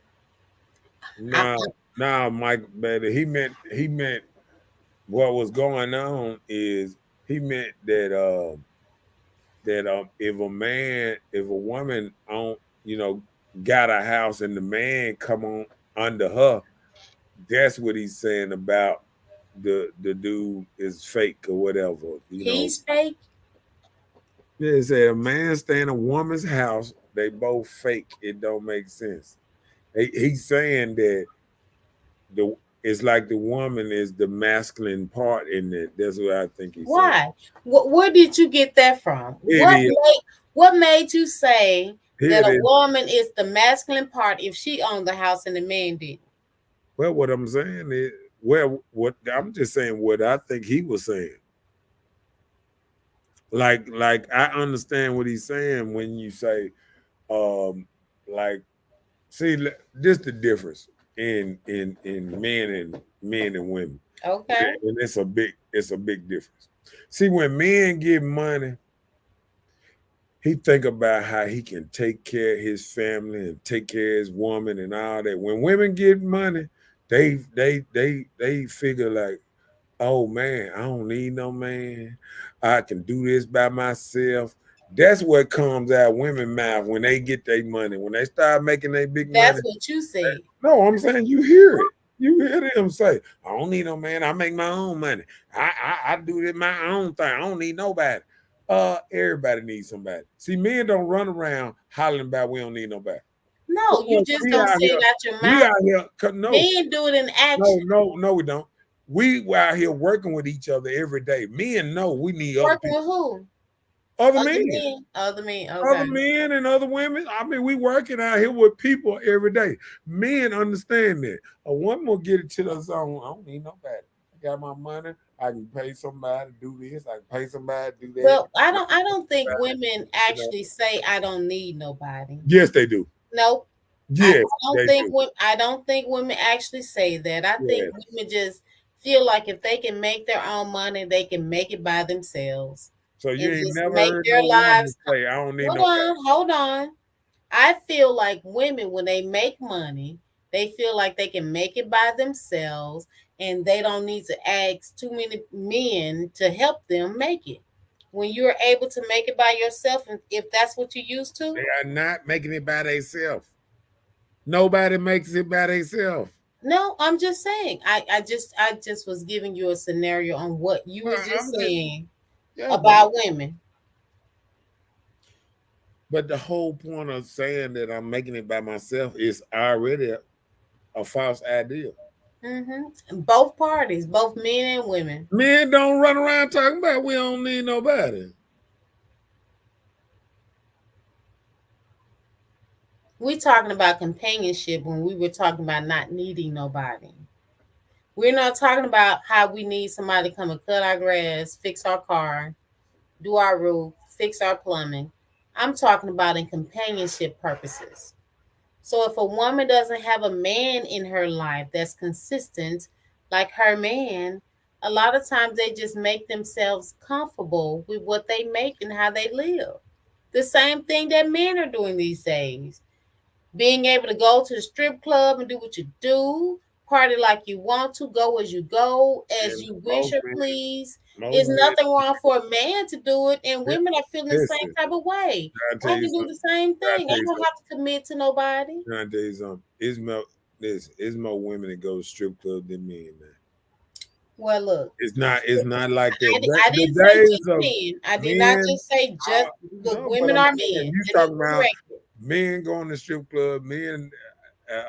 Now, Mike, better. He meant what was going on is he meant that if a woman got a house and the man come on under her, that's what he's saying about the dude is fake or whatever. he's fake. Yeah, he said a man stay in a woman's house, they both fake. It don't make sense. He's saying that it's like the woman is the masculine part in it. That's what I think he's saying. Why? Where did you get that from? What made you say that a woman is the masculine part if she owned the house and the man didn't? Well, what I'm saying is, what I'm just saying what I think he was saying. Like I understand what he's saying when you say, see, this the difference in men and women. Okay. And it's a big difference. See, when men get money, he think about how he can take care of his family and take care of his woman and all that. When women get money, they figure like, oh man, I don't need no man. I can do this by myself. That's what comes out of women's mouth when they get their money. When they start making their big money. That's what you said. No, I'm saying you hear it. You hear them say, I don't need no man. I make my own money. I do this my own thing. I don't need nobody. Everybody needs somebody. See, men don't run around hollering about we don't need nobody. No, you just don't say it out your mouth. We out here, no. Men do it in action. No, we don't. We out here working with each other every day. Men know we need other people. Working with who? Other men. Other men. Okay. Other men and other women. I mean, we working out here with people every day. Men understand that. A woman will get it to the zone. I don't need nobody. I got my money. I can pay somebody to do this. I can pay somebody to do that. Well, I don't think women actually say I don't need nobody. Yes, they do. Nope. Yes, I don't think women actually say that. I think women just feel like if they can make their own money, they can make it by themselves. So you ain't never make heard their lives say, I don't need hold on. I feel like women, when they make money, they feel like they can make it by themselves and they don't need to ask too many men to help them make it. When you're able to make it by yourself, and if that's what you're used to, they are not making it by themselves. Nobody makes it by themselves. No, I'm just saying. I just was giving you a scenario on what you were just saying about women. But the whole point of saying that I'm making it by myself is already a false idea. Mm-hmm. Both parties, both men and women. Men don't run around talking about we don't need nobody. We're talking about companionship when we were talking about not needing nobody. We're not talking about how we need somebody to come and cut our grass, fix our car, do our roof, fix our plumbing. I'm talking about in companionship purposes. So if a woman doesn't have a man in her life that's consistent, like her man, a lot of times they just make themselves comfortable with what they make and how they live. The same thing that men are doing these days. Being able to go to the strip club and do what you do, party like you want to, go as you go, as And you wish or please. most There's men, nothing wrong for a man to do it, and women are feeling the same listen, type of way. I tell I you can do something. the same I thing. tell I you don't something. have to commit to nobody. I tell you something. It's more women that go to strip club than men now. Well, look, It's not like that. I The didn't say days just of men. I did not men, just say just look, no, but women I'm are saying men. you Let me talking about correct it. men going to strip club. Men,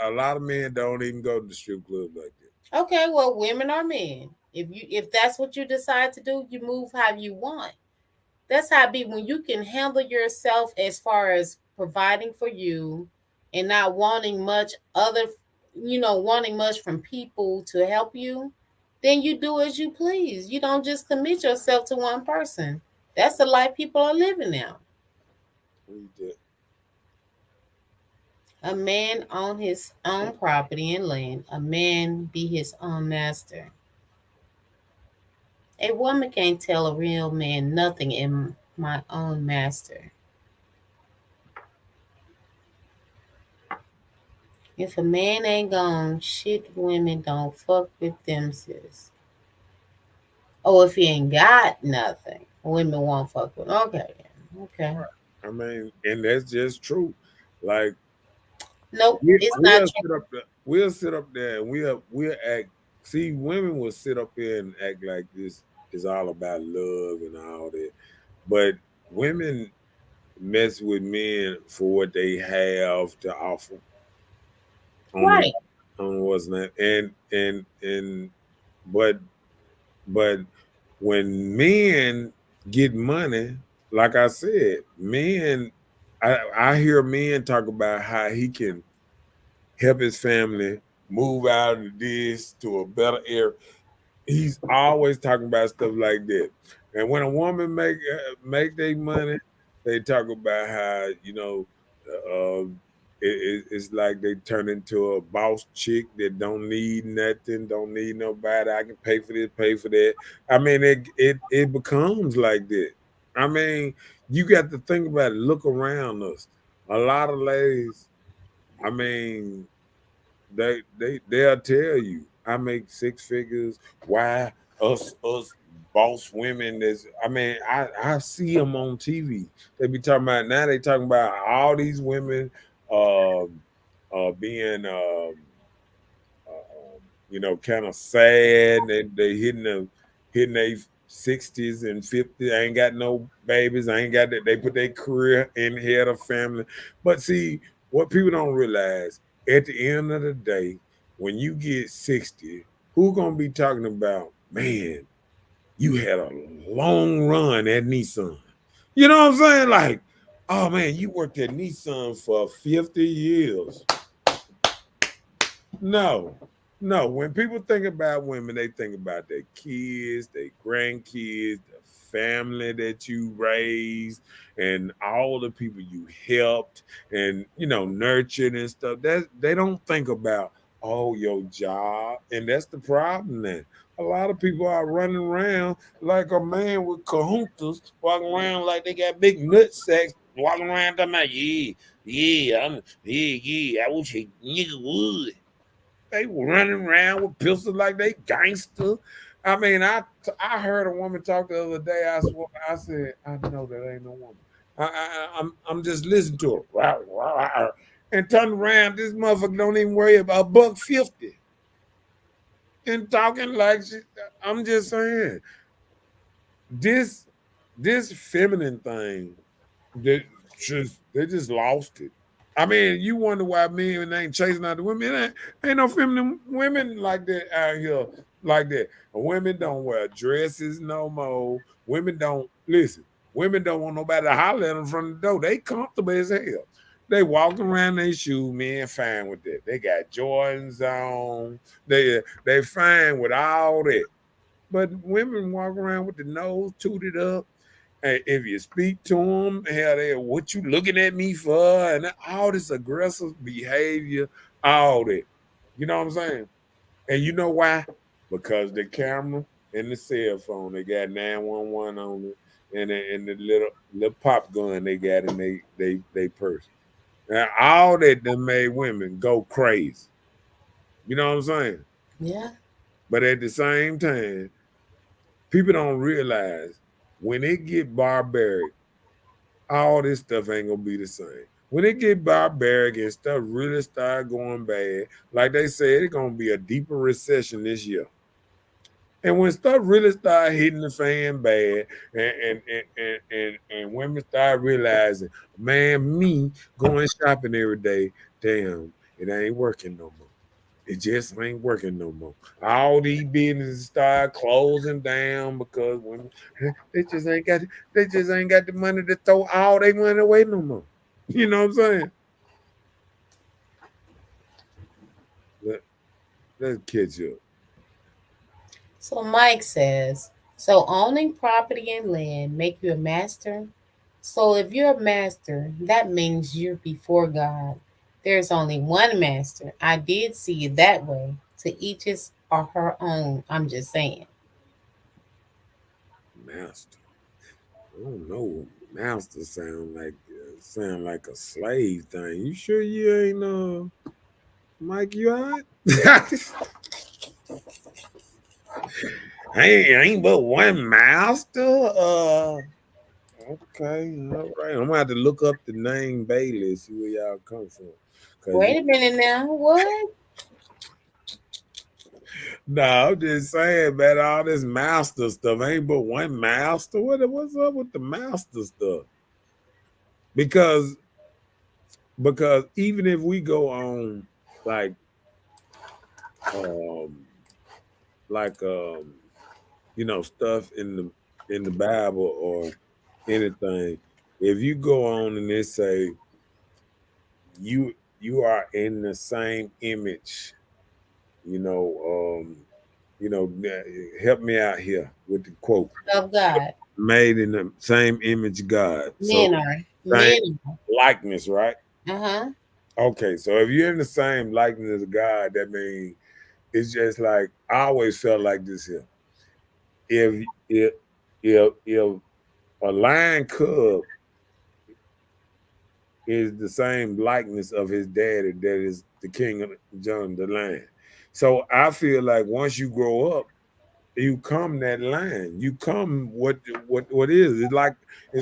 a lot of men don't even go to the strip club like that. Okay, well, women are men. If that's what you decide to do, you move how you want. That's how it be when you can handle yourself as far as providing for you and not wanting much wanting much from people to help you, then you do as you please. You don't just commit yourself to one person. That's the life people are living now. Read that. A man own his own property and land. A man be his own master. A woman can't tell a real man nothing in my own master. If a man ain't gone, shit women don't fuck with them, sis. Oh, if he ain't got nothing, women won't fuck with him. Okay. Okay. I mean, and that's just true. Like Nope, it's not we'll true. sit up there. We'll sit up there and we'll act. See, women will sit up here and act like this is all about love and all that, but women mess with men for what they have to offer on Right. on what's not and but but when men get money, like I said, men I hear men talk about how he can help his family move out of this to a better area. He's always talking about stuff like that. And when a woman make their money, they talk about how uh, it's like they turn into a boss chick that don't need nothing, don't need nobody. I can pay for this, pay for that. I mean, it becomes like that. I mean, you got to think about it. Look around us. A lot of ladies. I mean, they'll tell you I make six figures. Why us boss women? I see them on TV. They be talking about now. They talking about all these women being kind of sad. They hitting their 60s and 50s. I ain't got no babies. I ain't got that. They put their career in head of family. But see, what people don't realize at the end of the day, when you get 60, who gonna be talking about, man, you had a long run at Nissan? You know what I'm saying? Like, oh man, you worked at Nissan for 50 years. No, no. When people think about women, they think about their kids, their grandkids, the family that you raised, and all the people you helped and nurtured and stuff. That they don't think about your job, and that's the problem. Then a lot of people are running around like a man with kahuntas, walking around like they got big nut sacks, walking around talking about yeah. I wish a nigga would. They were running around with pistols like they gangster. I mean, I heard a woman talk the other day. I said, I know that ain't no woman. I'm just listening to her. And turn around, this motherfucker don't even worry about $1.50. And talking like I'm just saying, this feminine thing, they just lost it. I mean, you wonder why men ain't chasing out the women. Ain't no feminine women like that out here like that. Women don't wear dresses no more. Women don't listen. Women don't want nobody to holler at them from the door. They comfortable as hell. They walking around their shoes, men fine with that. They got Jordans on. They fine with all that. But women walk around with the nose tooted up. And if you speak to them, hell, what you looking at me for? And all this aggressive behavior, all that. You know what I'm saying? And you know why? Because the camera and the cell phone, they got 911 on it, and the little pop gun they got in they purse. Now, all that made women go crazy. You know what I'm saying? Yeah. But at the same time, people don't realize when it get barbaric, all this stuff ain't gonna be the same. When it get barbaric and stuff really start going bad, like they said, it's gonna be a deeper recession this year. And when stuff really start hitting the fan bad, and women start realizing, man, me going shopping every day, damn, it ain't working no more. It just ain't working no more. All these businesses start closing down because women they just ain't got the money to throw all their money away no more. You know what I'm saying? Let's catch up. So Mike says, so owning property and land make you a master? So if you're a master, that means you're before God. There's only one master. I did see it that way. To each his or her own. I'm just saying. Master. I don't know. Master sound like a slave thing. You sure you ain't Mike? You alright? ain't but one master. Okay, all right. I'm gonna have to look up the name Bailey, see where y'all come from. Wait a minute now. What? No, I'm just saying, man, all this master stuff ain't but one master. What's up with the master stuff? Because even if we go on like um stuff in the Bible or anything, if you go on and they say you are in the same image, help me out here with the quote. Of God. Made in the same image of God. Men So are. same Men. likeness, right? Uh-huh. Okay, so if you're in the same likeness of God, that means it's just like I always felt like this here. If a lion cub is the same likeness of his daddy, that is the king of John the lion. So I feel like once you grow up, you come that lion. You come what is. It's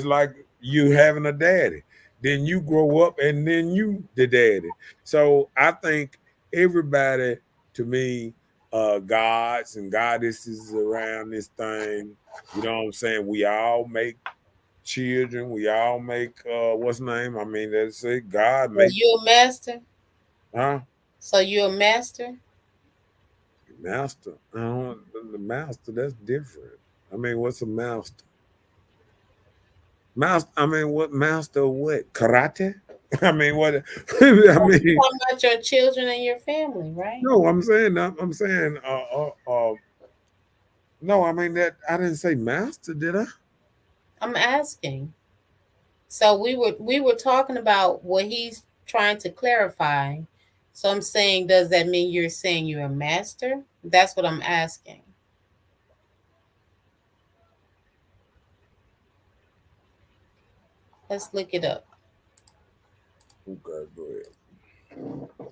like you having a daddy. Then you grow up and then you the daddy. So I think everybody, to me, gods and goddesses around this thing, you know what I'm saying? We all make children, we all make what's name? I mean, that's it. God So make you a master? huh? So you a master? Master. I don't the master, that's different. I mean, what's a master? Master, I mean, what master of what? Karate? I mean, what I You're mean, talking about your children and your family, right? no, I'm saying no, I mean that I didn't say master, did I? I'm asking. So we were talking about what he's trying to clarify. So I'm saying, does that mean you're saying you're a master? That's what I'm asking. Let's look it up. Okay, go ahead.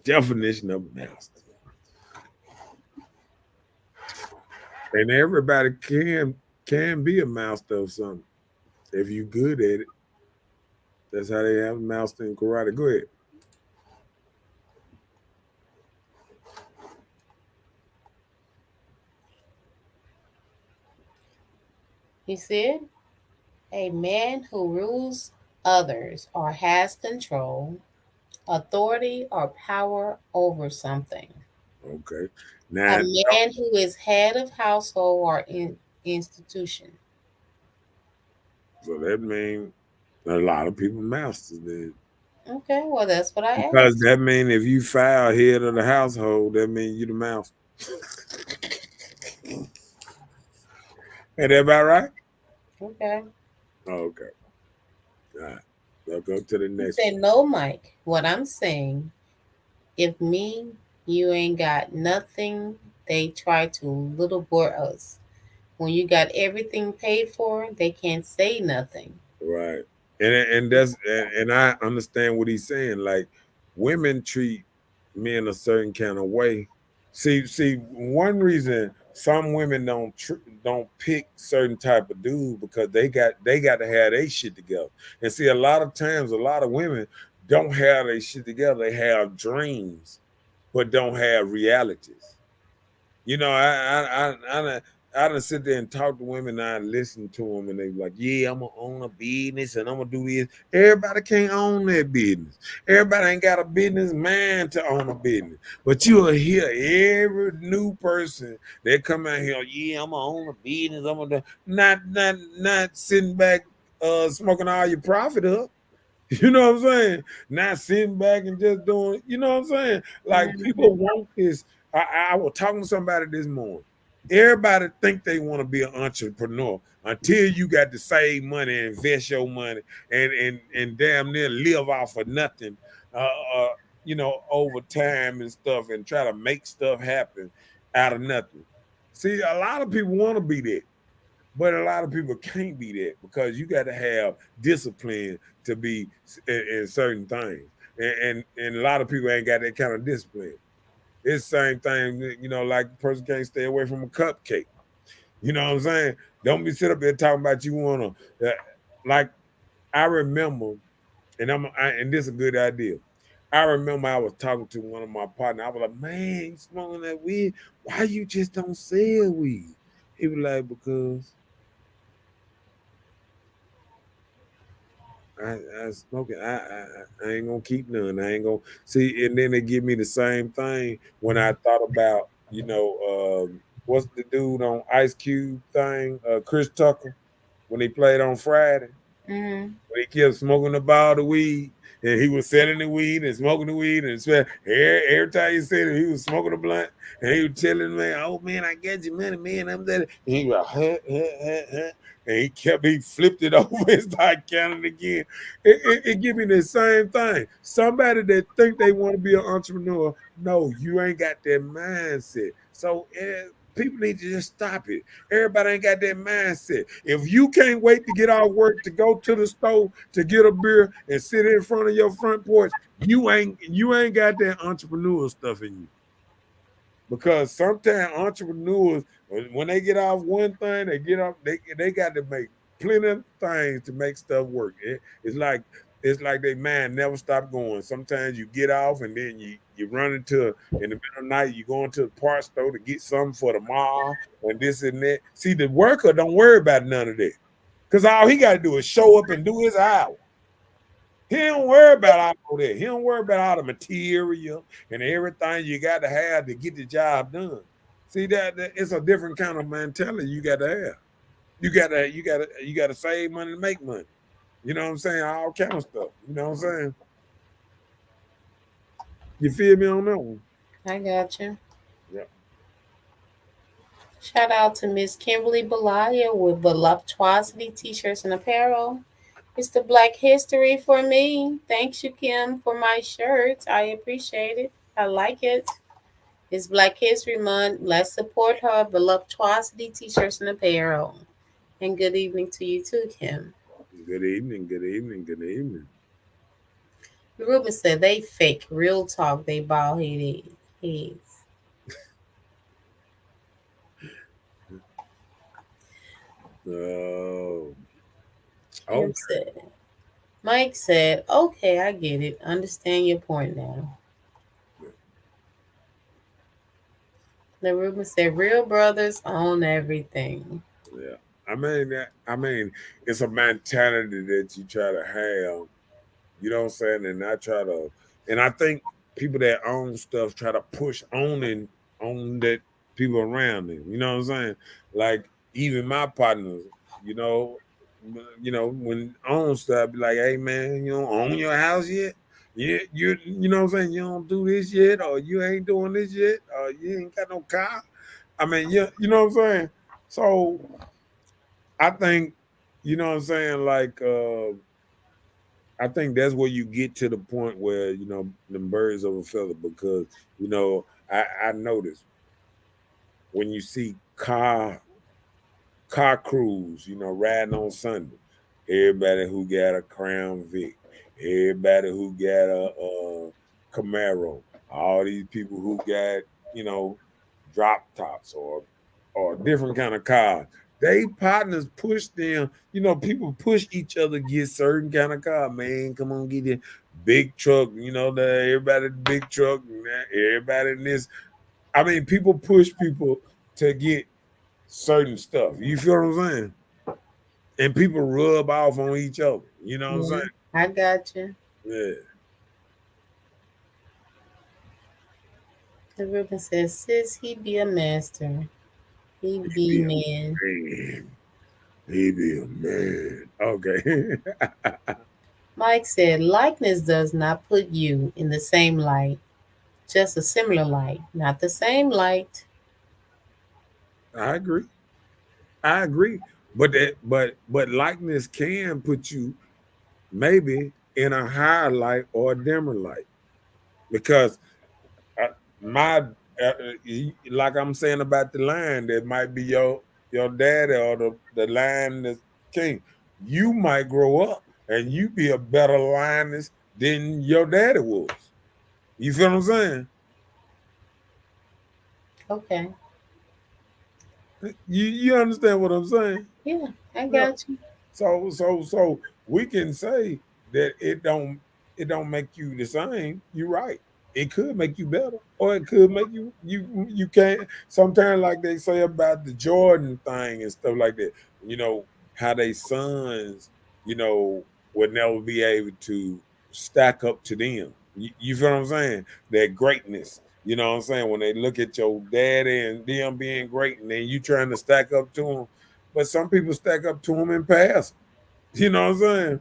Definition of master. And everybody can be a master of something if you good at it. That's how they have a master in karate. Go ahead. He said, a man who rules others or has control, authority, or power over something. Okay. A Now, man who is head of household or institution. so that means a lot of people masters then. Okay, well, that's what I Because asked. that means if you file head of the household, that means you the mouse. Ain't that about right? Okay. Okay. All right. I'll go to the He next said, one. no, Mike. What I'm saying, if me, you ain't got nothing, they try to little boy us. When you got everything paid for, they can't say nothing. Right. And I understand what he's saying. Like women treat men a certain kind of way. See, one reason some women don't pick certain type of dude because they got to have their shit together. And see, a lot of times, a lot of women don't have their shit together. They have dreams, but don't have realities. You know, I done sit there and talk to women. I listen to them, and they be like, "Yeah, I'm gonna own a business, and I'm gonna do this." Everybody can't own their business. Everybody ain't got a business man to own a business. But you'll hear every new person that come out here, "Yeah, I'm gonna own a business. I'm gonna not sitting back, smoking all your profit up." You know what I'm saying? Not sitting back and just doing, you know what I'm saying? Like people want this. I was talking to somebody this morning. Everybody think they want to be an entrepreneur until you got to save money and invest your money and damn near live off of nothing, over time and stuff and try to make stuff happen out of nothing. See, a lot of people want to be that. But a lot of people can't be that because you got to have discipline to be in certain things. And a lot of people ain't got that kind of discipline. It's the same thing, like a person can't stay away from a cupcake. You know what I'm saying? Don't be sit up there talking about you want to, like, I remember, and this is a good idea. I remember I was talking to one of my partners. I was like, "Man, you smoking that weed? Why you just don't sell weed?" He was like, "Because I smoking. I ain't gonna keep none. I ain't gonna see." And then they give me the same thing when I thought about, what's the dude on Ice Cube thing, Chris Tucker, when he played on Friday, when he kept smoking the ball of weed, and he was selling the weed and smoking the weed, and every time he said it, he was smoking a blunt, and he was telling me, "Oh man, I got your money, man. I'm that." And he was like, huh. And he flipped it over and started counting again. It give me the same thing. Somebody that think they want to be an entrepreneur, no, you ain't got that mindset. So people need to just stop it. Everybody ain't got that mindset. If you can't wait to get off work to go to the store to get a beer and sit in front of your front porch, you ain't got that entrepreneurial stuff in you. Because sometimes entrepreneurs, when they get off one thing, they got to make plenty of things to make stuff work. It's like their mind never stop going. Sometimes you get off and then you run into, in the middle of the night, you go into the parts store to get something for tomorrow and this and that. See, the worker don't worry about none of that. Because all he got to do is show up and do his hour. He don't worry about all that. He don't worry about all the material and everything you got to have to get the job done. See that it's a different kind of mentality you got to have. You gotta save money to make money. You know what I'm saying? All kind of stuff. You know what I'm saying? You feel me on that one? I got you. Yeah. Shout out to Miss Kimberly Belaya with Voluptuosity T-shirts and apparel. It's the Black History for me. Thanks you, Kim, for my shirts. I appreciate it. I like it. It's Black History Month. Let's support her. Voluptuosity T-shirts and apparel. And good evening to you too, Kim. Good evening. Good evening. Good evening. Ruben said they fake. Real talk. They bald headed heads. Oh. Mike said, "Okay, I get it. Understand your point now." The Ruben said, "Real brothers own everything." Yeah. I mean, it's a mentality that you try to have. You know what I'm saying? And I think people that own stuff try to push on that people around them. You know what I'm saying? Like even my partners, when own stuff, be like, "Hey man, you don't own your house yet? Yeah, you know what I'm saying? You don't do this yet, or you ain't doing this yet, or you ain't got no car." I mean, you know what I'm saying? So I think, you know what I'm saying, like I think that's where you get to the point where, the birds of a feather, because, I noticed when you see car crews, riding on Sunday, everybody who got a Crown Vic, everybody who got a Camaro, all these people who got, drop tops or different kind of cars. They partners push them. You know, people push each other to get certain kind of car. Man, come on, get the big truck. You know, everybody the big truck. Everybody in this. I mean, people push people to get certain stuff. You feel what I'm saying? And people rub off on each other. You know what I'm Yeah, saying? I got you. Yeah. The Ruben says, sis, he be a master. He be man. Man. He be a man. Okay. Mike said, likeness does not put you in the same light, just a similar light, not the same light. I agree. I agree. But likeness can put you maybe in a higher light or a dimmer light because my like I'm saying about the line that might be your daddy or the line that's king. You might grow up and you be a better lioness than your daddy was. You feel what I'm saying? Okay. You understand what I'm saying? Yeah, I Yeah. got you. So we can say that it don't make you the same. You're right. It could make you better, or it could make you can't. Sometimes, like they say about the Jordan thing and stuff like that. You know how they sons, would never be able to stack up to them. You feel what I'm saying? That greatness. You know what I'm saying? When they look at your daddy and them being great, and then you trying to stack up to them, but some people stack up to them and pass. You know what I'm saying?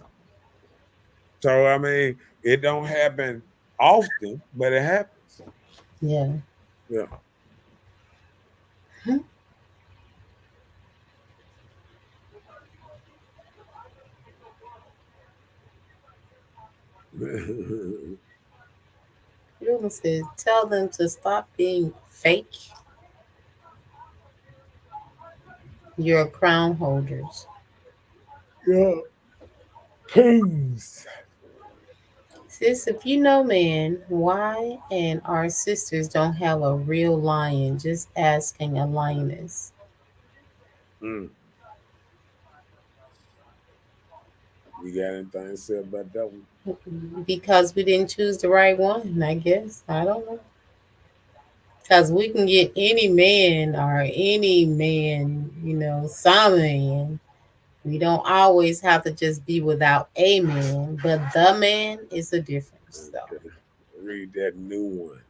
So I mean, it don't happen often, but it happens. Yeah. Yeah. Hmm. Ruben says, tell them to stop being fake. You're crown holders. Yeah. Kings. Sis, if you know man, why and our sisters don't have a real lion, just asking a lioness. Mm. You got anything to say about that one? Because we didn't choose the right one, I guess. I don't know. Because we can get any man or any man, some man. We don't always have to just be without a man, but the man is a difference. So, Okay. Read that new one.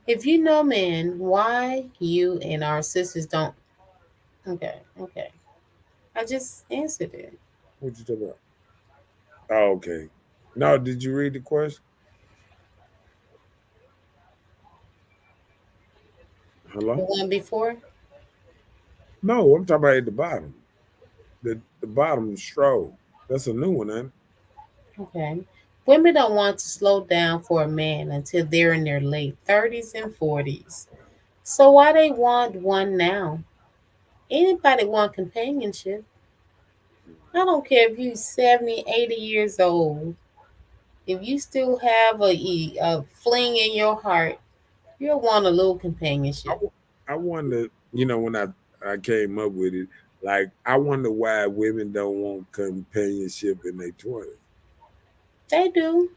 if you know man, why you and our sisters don't. Okay. I just answered it. What you talking about? Oh, okay. No, did you read the question? The Hello? one before? No, I'm talking about at the bottom. The bottom stroll. That's a new one, ain't it? Okay. Women don't want to slow down for a man until they're in their late 30s and 40s. So why they want one now? Anybody want companionship? I don't care if you 70, 80 years old. If you still have a fling in your heart, you'll want a little companionship. I wonder, when I came up with it, like I wonder why women don't want companionship in their 20s. They do.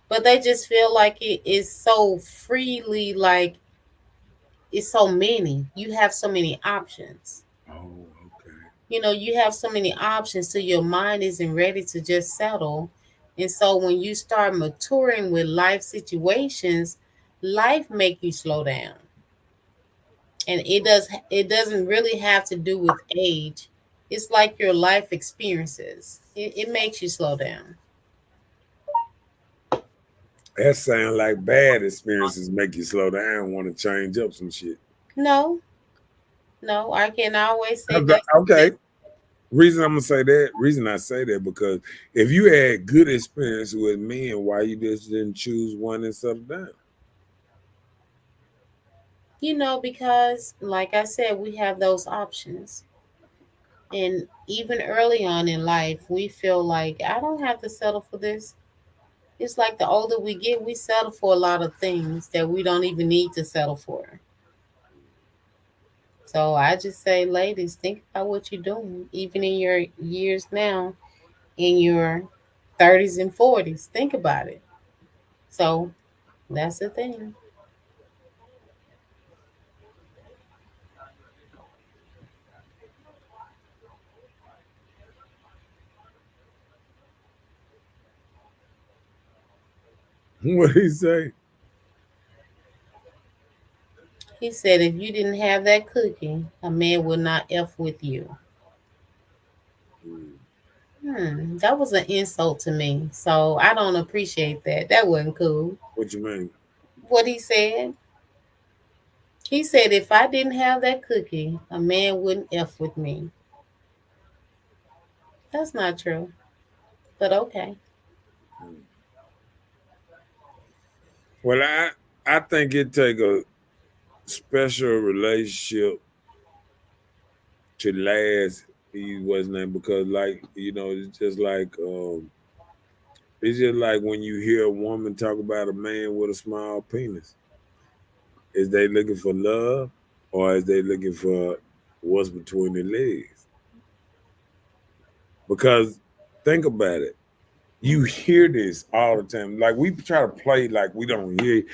But they just feel like it is so freely, like it's so many. You have so many options. Oh, okay. You have so many options, so your mind isn't ready to just settle. And so when you start maturing with life situations, life make you slow down. And it doesn't really have to do with age. It's like your life experiences. It makes you slow down. That sound like bad experiences make you slow down, want to change up some shit. No, no, I can always say that. Okay. Reason I say that because if you had good experience with men, why you just didn't choose one and settle down? Because like I said, we have those options. And even early on in life, we feel like I don't have to settle for this. It's like the older we get, we settle for a lot of things that we don't even need to settle for. So I just say, ladies, think about what you're doing, even in your years now, in your 30s and 40s. Think about it. So that's the thing. What he say? He said, if you didn't have that cookie, a man would not F with you. That was an insult to me. So I don't appreciate that. That wasn't cool. What you mean? What he said, he said, if I didn't have that cookie, a man wouldn't F with me. That's not true, but okay. Well, I think it take a special relationship to last. He wasn't name because, like, it's just like when you hear a woman talk about a man with a small penis. Is they looking for love, or is they looking for what's between their legs? Because think about it. You hear this all the time. Like we try to play like we don't hear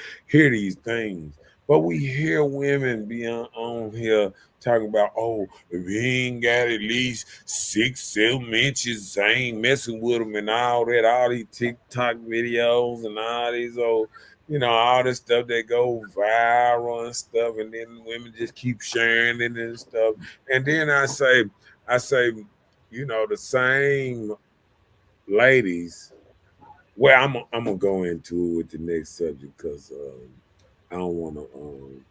these things, but we hear women be on here talking about, oh, if he ain't got at least 6, 7 inches, I ain't messing with him and all that. All these TikTok videos and all these old, all this stuff that go viral and stuff, and then women just keep sharing it and stuff. And then I say, the same ladies. Well, I'm gonna go into it with the next subject because I don't want to.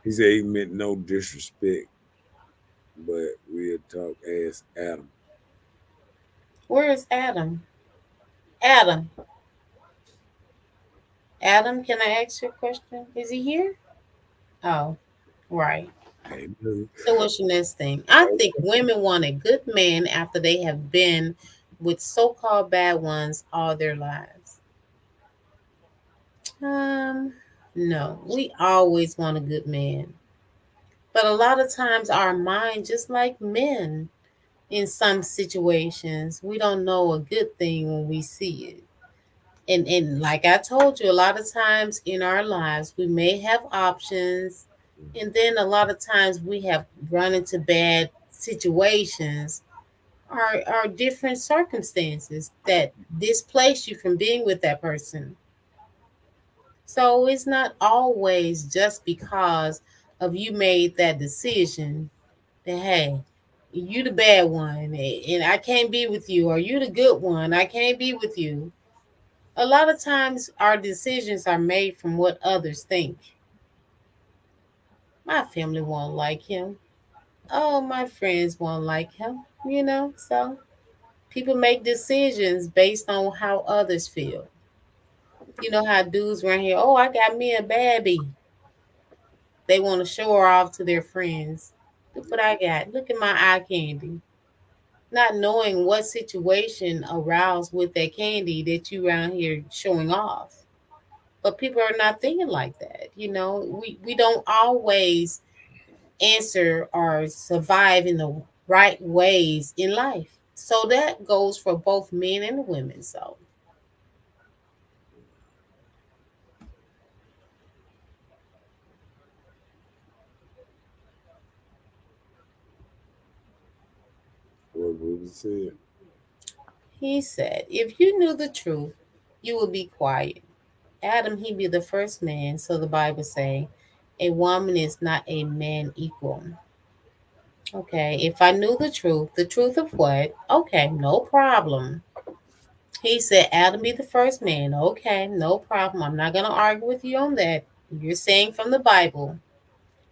He said he meant no disrespect, but we'll talk. Ask Adam. Where is Adam? Adam. Adam, can I ask you a question? Is he here? Oh, right. Hey, So what's your next thing? I think women want a good man after they have been with so-called bad ones all their lives. No, we always want a good man. But a lot of times our mind, just like men, in some situations, we don't know a good thing when we see it. And like I told you, a lot of times in our lives we may have options, and then a lot of times we have run into bad situations or different circumstances that displace you from being with that person. So it's not always just because of you made that decision that, hey, you the bad one and I can't be with you, or you the good one, I can't be with you. A lot of times our decisions are made from what others think. My family won't like him. Oh, my friends won't like him. So people make decisions based on how others feel. You know how dudes run here, oh, I got me a baby. They want to show her off to their friends. Look what I got. Look at my eye candy. Not knowing what situation aroused with that candy that you around here showing off. But people are not thinking like that. We don't always answer or survive in the right ways in life. So that goes for both men and women. So what we said. he said, if you knew the truth, you would be quiet. Adam, he be the first man. So the Bible say, a woman is not a man equal. Okay, if I knew the truth of what? Okay, no problem. He said, Adam be the first man. Okay, no problem. I'm not going to argue with you on that. You're saying from the Bible.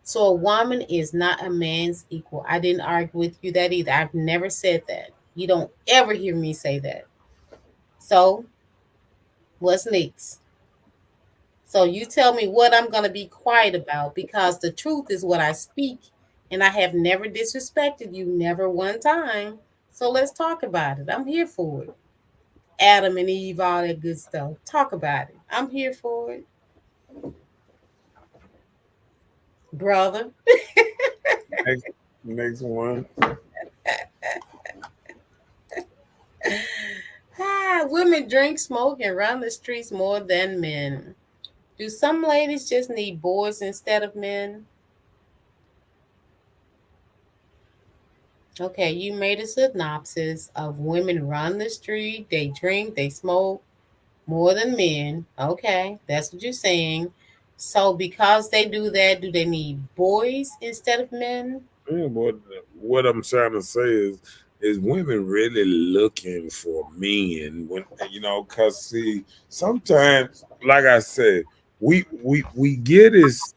So a woman is not a man's equal. I didn't argue with you that either. I've never said that. You don't ever hear me say that. So what's next? So you tell me what I'm going to be quiet about, because the truth is what I speak, and I have never disrespected you, never one time. So let's talk about it. I'm here for it. Adam and Eve, all that good stuff. Talk about it. I'm here for it. Brother. Next one. Women drink, smoke, and run the streets more than men. Do some ladies just need boys instead of men? Okay, you made a synopsis of women run the street, they drink, they smoke more than men. Okay, that's what you're saying. So because they do that, do they need boys instead of men? Yeah, what I'm trying to say is women really looking for men when cause see sometimes like I said we get this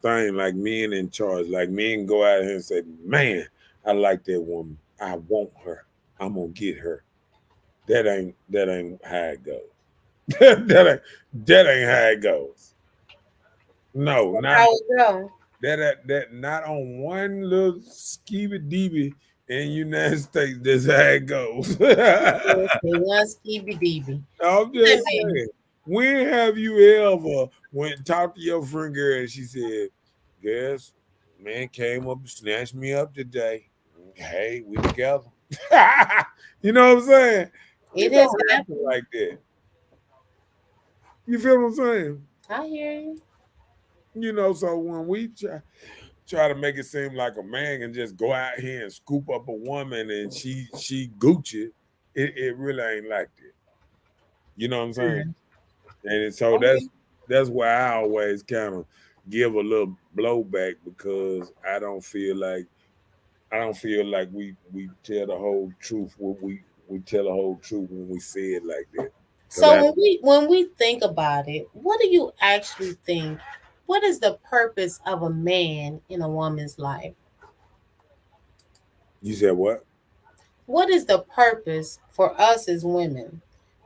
thing like men in charge, like men go out here and say, man, I like that woman, I want her, I'm gonna get her. That ain't how it goes. that ain't how it goes. No, not How it go? that not on one little skeevy deeby in United States. That's how it goes. They want skeevy deeby. I'm just saying. When have you ever went and talked to your friend girl and she said, "Guess man came up and snatched me up today. Hey, we together." You know what I'm saying? It don't has happen happened. like that. You feel what I'm saying? I hear you. So when we try to make it seem like a man can just go out here and scoop up a woman and she Gucci, it really ain't like that. You know what I'm saying? And so that's why I always kind of give a little blowback, because I don't feel like we tell the whole truth when we tell the whole truth when we say it like that. So when we think about it, what do you actually think? What is the purpose of a man in a woman's life? You said what? What is the purpose for us as women?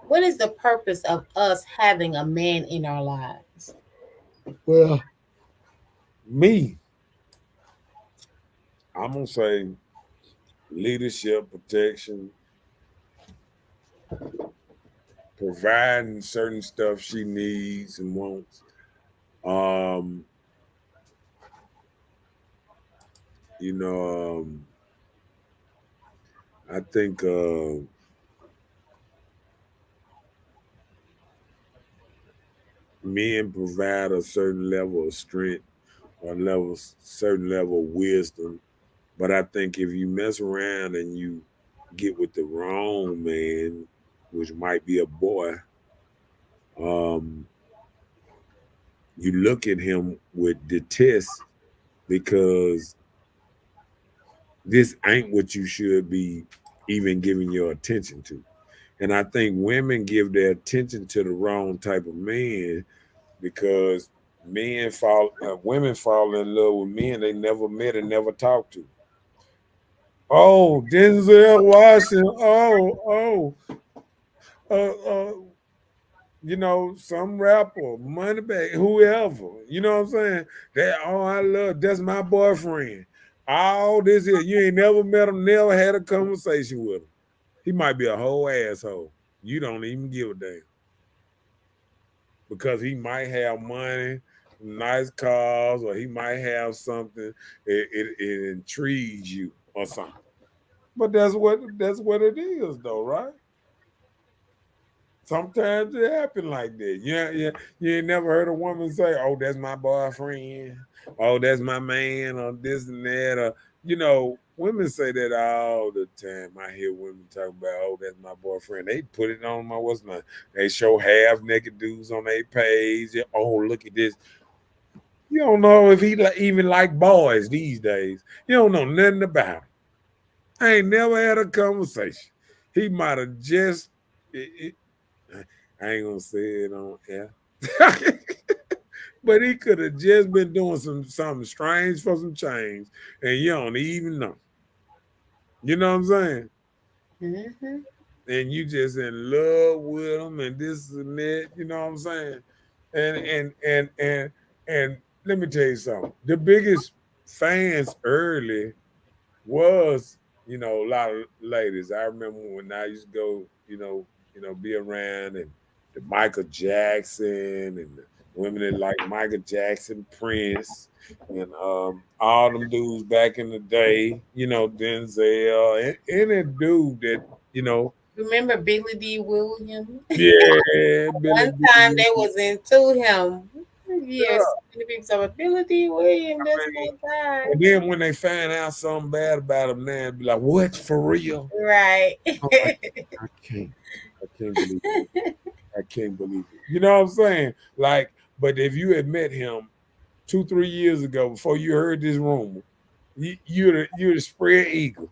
What is the purpose of us having a man in our lives? Well, me, I'm gonna say leadership, protection, providing certain stuff she needs and wants. Um, I think men provide a certain level of strength or certain level of wisdom. But I think if you mess around and you get with the wrong man, which might be a boy, um, you look at him with detest, because this ain't what you should be even giving your attention to. And I think women give their attention to the wrong type of man, because women fall in love with men they never met and never talked to. Oh, Denzel Washington. Some rapper, Moneybag, whoever. You know what I'm saying? That's my boyfriend. All this here, you ain't never met him, never had a conversation with him. He might be a whole asshole. You don't even give a damn. Because he might have money, nice cars, or he might have something. It intrigues you or something. But that's what it is, though, right? Sometimes it happen like that. Yeah. You ain't never heard a woman say, "Oh, that's my boyfriend," "Oh, that's my man," or this and that. Or women say that all the time. I hear women talk about, "Oh, that's my boyfriend." They put it on they show half naked dudes on their page. Oh, look at this. You don't know if he even like boys these days. You don't know nothing about him. I ain't never had a conversation. He might have just. I ain't gonna say it on air. But he could have just been doing something strange for some change, and you don't even know. You know what I'm saying? Mm-hmm. And you just in love with him and this and that. You know what I'm saying? And let me tell you something. The biggest fans early was, a lot of ladies. I remember when I used to go, be around, and the Michael Jackson and women that like Michael Jackson, Prince, and all them dudes back in the day, Denzel, and any dude that, Remember Billy D. Williams? yeah, Billy One time D. they was into him. Yeah. Yes, so many people talk about Billy D. Williams. That's my guy. And then when they find out something bad about him, now be like, "What, for real?" Right. I'm like, I can't believe it. I can't believe it. You know what I'm saying? Like, but if you had met him 2-3 years ago before you heard this rumor, you're the spread eagle.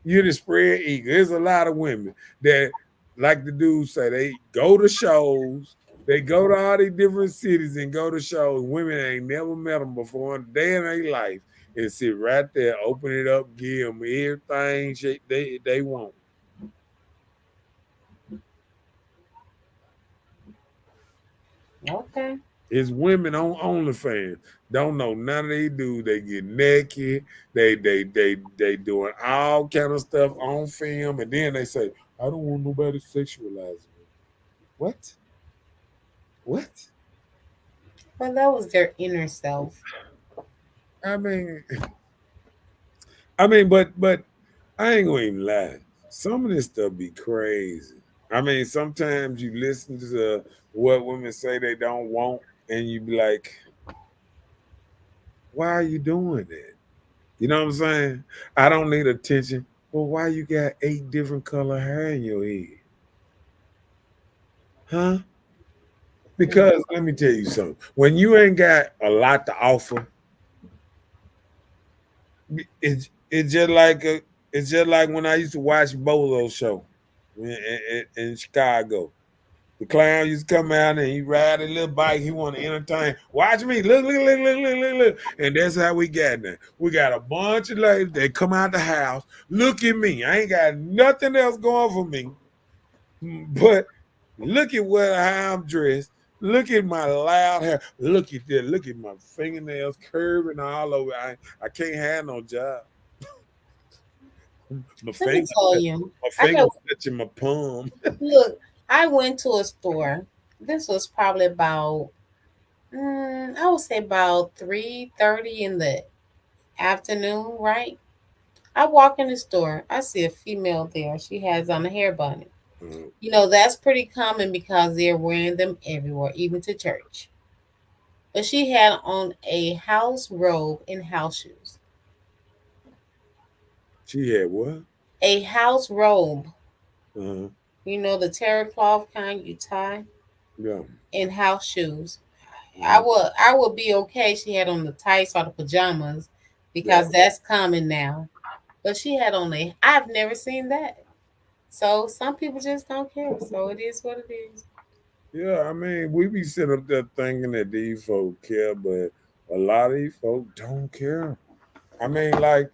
You're the spread eagle. There's a lot of women that, like the dude say, they go to shows. They go to all these different cities and go to shows. Women ain't never met them before in a day in their life and sit right there, open it up, give them everything they want. Okay. It's women on OnlyFans. Don't know none of they do. They get naked. They doing all kind of stuff on film, and then they say, "I don't want nobody sexualizing me." What? What? Well, that was their inner self. I mean, but I ain't gonna even lie. Some of this stuff be crazy. I mean, sometimes you listen to what women say they don't want, and you be like, why are you doing that? You know what I'm saying? I don't need attention. Well, why you got 8 different color hair in your head? Huh? Because let me tell you something. When you ain't got a lot to offer, it's just like when I used to watch Bolo's show in Chicago. The clown used to come out and he ride a little bike. He want to entertain. Watch me. Look. And that's how we got there. We got a bunch of ladies that come out the house. Look at me. I ain't got nothing else going for me. But look at how I'm dressed. Look at my loud hair. Look at that. Look at my fingernails curving all over. I can't have no job. My Let me tell you. finger touching my palm. Look, I went to a store. This was probably about, I would say about 3:30 in the afternoon, right? I walk in the store. I see a female there. She has on a hair bonnet. Mhm. You know, that's pretty common because they're wearing them everywhere, even to church. But she had on a house robe and house shoes. She had what? A house robe. Uh-huh. You know, the terry cloth kind you tie, Yeah. and house shoes. I would be okay. She had on the tights or the pajamas because that's common now. But she had on I've never seen that. So some people just don't care. So it is what it is. Yeah, I mean, we be sitting up there thinking that these folk care, but a lot of these folk don't care. I mean, like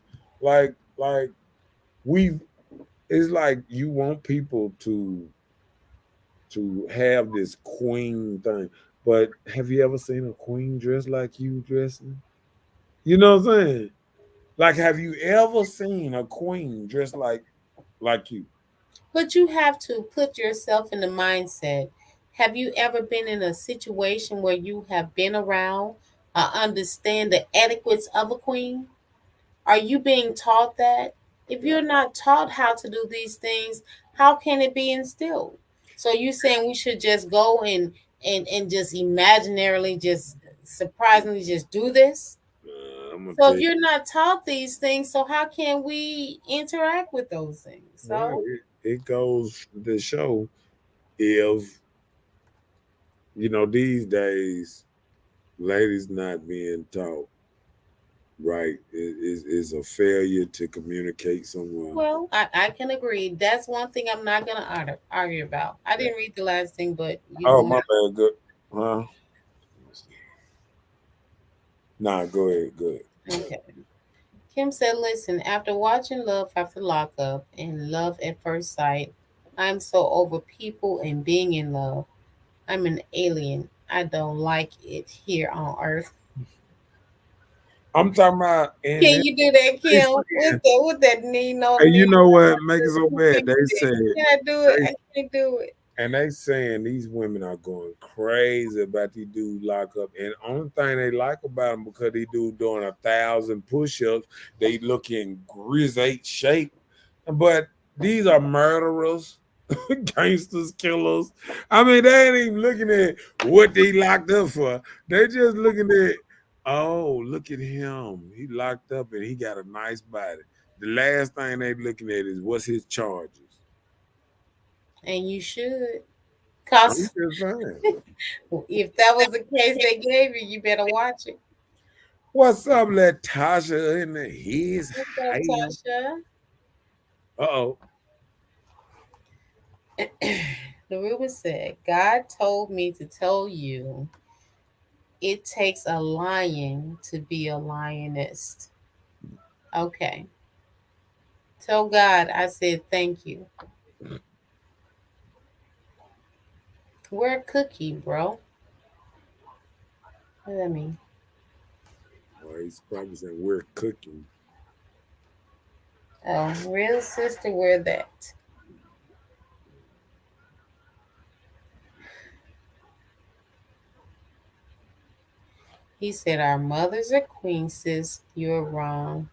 we. It's like you want people to have this queen thing, but have you ever seen a queen dressed like you dressing? You know what I'm saying? Like, have you ever seen a queen dressed like you? But you have to put yourself in the mindset. Have you ever been in a situation where you have been around or understand the etiquettes of a queen? Are you being taught that? If you're not taught how to do these things, how can it be instilled? So you saying we should just go and just imaginarily, just surprisingly just do this? I'm gonna So tell if you, you're not taught these things, so how can we interact with those things? well, So it goes to show if these days, ladies not being taught right is a failure to communicate somewhere. well, I can agree. That's one thing I'm not gonna argue about. I didn't read the last thing, but you Oh, know, my bad. Good. Huh? Nah, go ahead. Good. okay. Kim said, listen, after watching Love After Lockup and Love at First Sight, I'm so over people and being in love. I'm an alien. I don't like it here on Earth. I'm talking about Can you do that, Kim? With that Nino? Hey, you know what? Make it so bad. They said Can I do it? I can't do it. And they saying these women are going crazy about these dudes lock up. And only thing they like about them because these dudes doing 1,000 push-ups, they look in grizzate shape. But these are murderers, gangsters, killers. I mean, they ain't even looking at what they locked up for. They just looking at, oh, look at him. He locked up and he got a nice body. The last thing they looking at is what's his charges. And you should. I'm Cause just saying. if that was the case they gave you, you better watch it. What's up, Latasha in the his What's up, house? Tasha? Uh-oh. The river said, God told me to tell you it takes a lion to be a lioness. Okay. Tell God I said thank you. We're a cookie, bro. What does that mean? Well, he's probably saying we're cooking. Oh, real sister, we're that. He said, our mothers are queen, sis. You're wrong.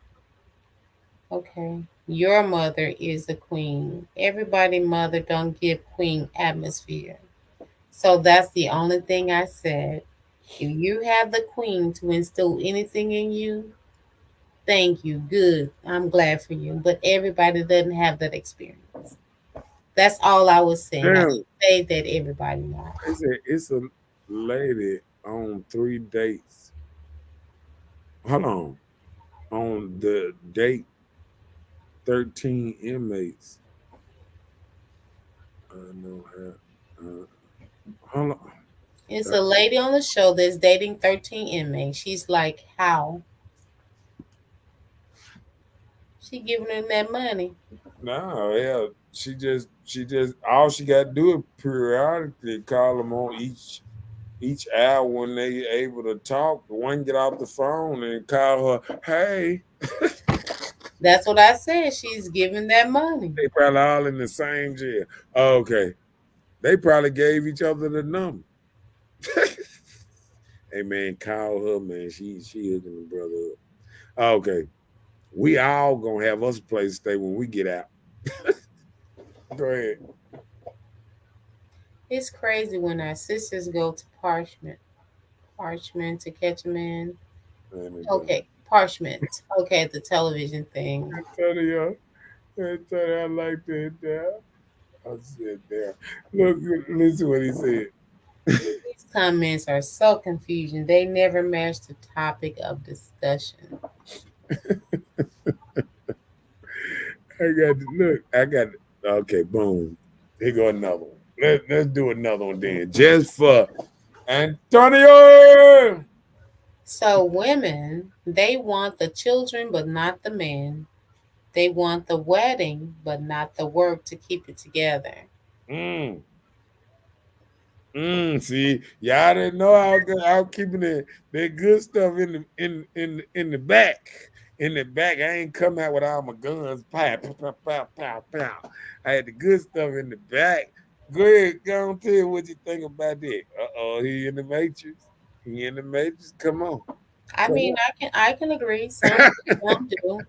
Okay. Your mother is a queen. Everybody mother don't give queen atmosphere. So that's the only thing I said. If you have the queen to instill anything in you, thank you. Good. I'm glad for you. But everybody doesn't have that experience. That's all I was saying. I Damn. didn't say that everybody knows. It's a lady on 3 dates. Hold on the date 13 inmates. I know how. Hold on. It's a lady on the show that's dating 13 inmates. She's like, how? She giving them that money. No, yeah. She just all she got to do is periodically call them on each hour when they able to talk. One get off the phone and call her, hey. That's what I said. She's giving that money. They probably all in the same jail. Okay. They probably gave each other the number. Hey man, call her, man. She hooking the brother up. Okay. We all gonna have us a place to stay when we get out. Go ahead. It's crazy when our sisters go to Parchment to catch a man. Okay, Parchment. Okay, the television thing. I tell you, I like that there. I said there. Look, listen what he said. These comments are so confusing. They never match the topic of discussion. I got okay, boom. Here go another one. Let's do another one then. Just for Antonio. So women, they want the children but not the men. They want the wedding but not the work to keep it together. See, y'all didn't know I was keeping that good stuff in the back. In the back, I ain't come out with all my guns. Pow, pow, pow, pow, pow. I had the good stuff in the back. Go ahead, go on, tell what you think about that. He in the Matrix. He in the Matrix. Come on. I mean, I can agree. Some do.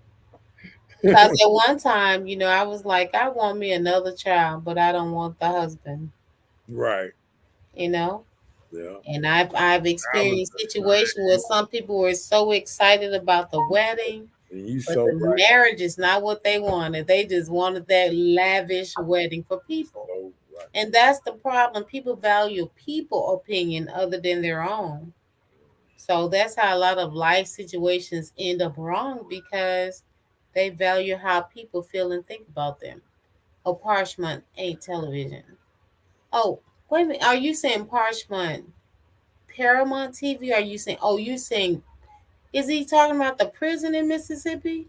Because at one time, I was like, I want me another child, but I don't want the husband. Right. Yeah. And I've experienced situations where some people were so excited about the wedding, but the marriage is not what they wanted. They just wanted that lavish wedding for people. And that's the problem. People value people opinion other than their own. So that's how a lot of life situations end up wrong because they value how people feel and think about them. Oh, Parchment ain't television. Oh, wait a minute. Are you saying Parchment Paramount TV? Are you saying? Oh, you saying? Is he talking about the prison in Mississippi?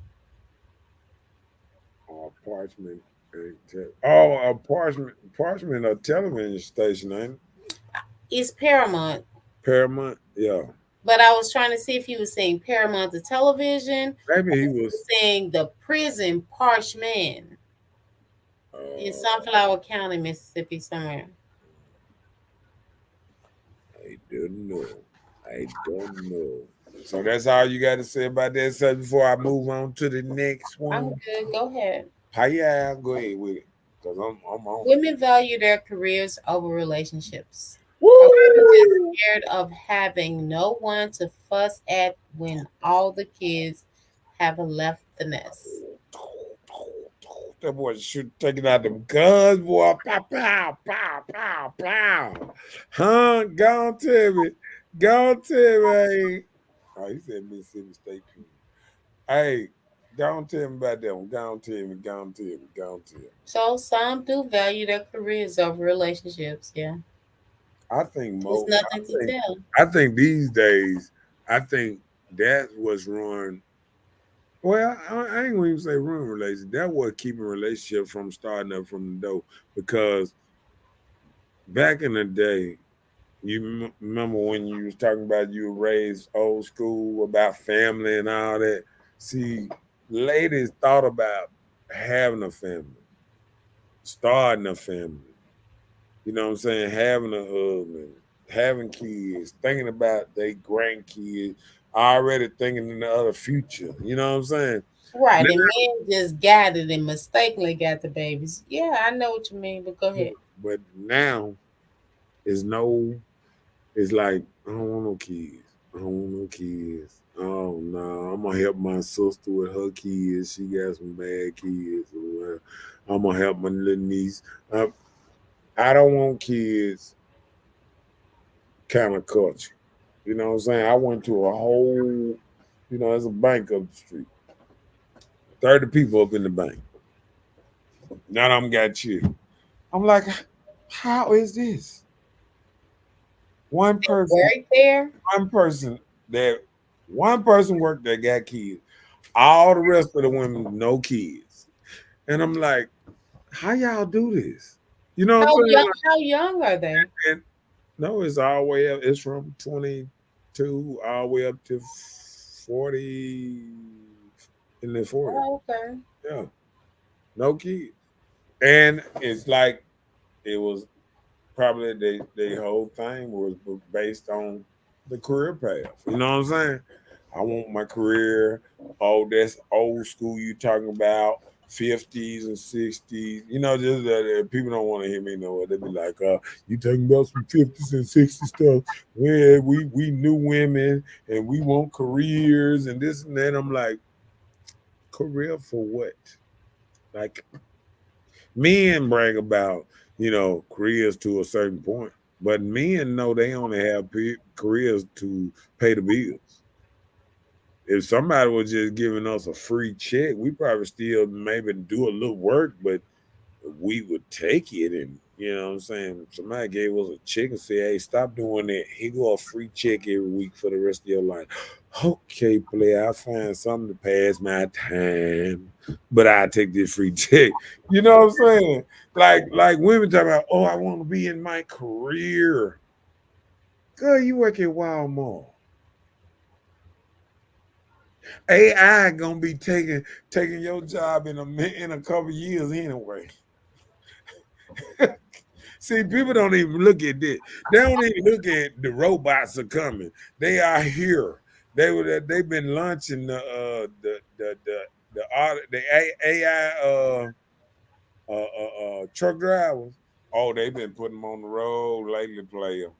Parchment. Oh, Parchment, a television station, ain't it? It's Paramount. Paramount, yeah. But I was trying to see if he was saying Paramount the television. Maybe he was saying the prison Parchment in Sunflower County, Mississippi, somewhere. don't know. I don't know. So that's all you got to say about that subject before I move on to the next I'm one. good. Go ahead. How yeah, go ahead with it. Cause I'm on. Women value their careers over relationships. Are women just Woo! scared of having no one to fuss at when all the kids have left the nest? That boy shoot taking out them guns, boy. Pow, pow, pow, pow, pow. Huh? Go on, tell me. Go on, tell me. Oh, he said Mississippi State Pen. Hey, go on, tell me about that one. Go on, tell me. Go on, tell me. Go on, tell me. So some do value their careers over relationships. Yeah, I think there's most. nothing to tell. I think these days. I think that was ruined. Well, I ain't gonna even say ruin relationship. That was keeping relationship from starting up from the door because back in the day, you remember when you was talking about you were raised old school about family and all that. See, ladies thought about having a family, starting a family. You know what I'm saying? Having a husband, having kids, thinking about their grandkids, already thinking in the other future. You know what I'm saying? Right, Now, and men just got it and mistakenly got the babies. Yeah, I know what you mean, but go ahead. but now it's no. It's like I don't want no kids. I don't want no kids. Oh no, I'm gonna help my sister with her kids. She got some bad kids. Or whatever. I'm gonna help my little niece. I don't want kids. Kind of culture. You know what I'm saying? I went to a whole. There's a bank up the street. 30 people up in the bank. None of them got you. I'm like, how is this? One person, Right there. one person that one person worked that got kids. All the rest of the women no kids. And I'm like, how y'all do this? You know what I'm How saying? young? How young are they? And no, it's all the way up. It's from 22 all the way up to 40 in the 40. Oh, okay. Yeah. No kids. And it's like it was probably the whole thing was based on the career path. You know what I'm saying? I want my career. Oh, that's old school. You talking about 50s and 60s. Just people don't want to hear me know it. They be like, you talking about some 50s and 60s stuff. Where we knew women and we want careers and this and that. I'm like, career for what? Like men brag about, careers to a certain point, but men know they only have careers to pay the bills. If somebody was just giving us a free check, we probably still maybe do a little work, but we would take it. And you know what I'm saying? Somebody gave us a check and said, hey, stop doing that. Here go a free check every week for the rest of your life. Okay, player, I find something to pass my time, but I take this free check. You know what I'm saying? Like women talk about, oh, I want to be in my career. Girl, you work at Walmart. AI gonna be taking your job in a couple years anyway. See, people don't even look at this. They don't even look at the robots are coming. They are here. They've been launching the AI truck drivers. Oh, they've been putting them on the road lately, player.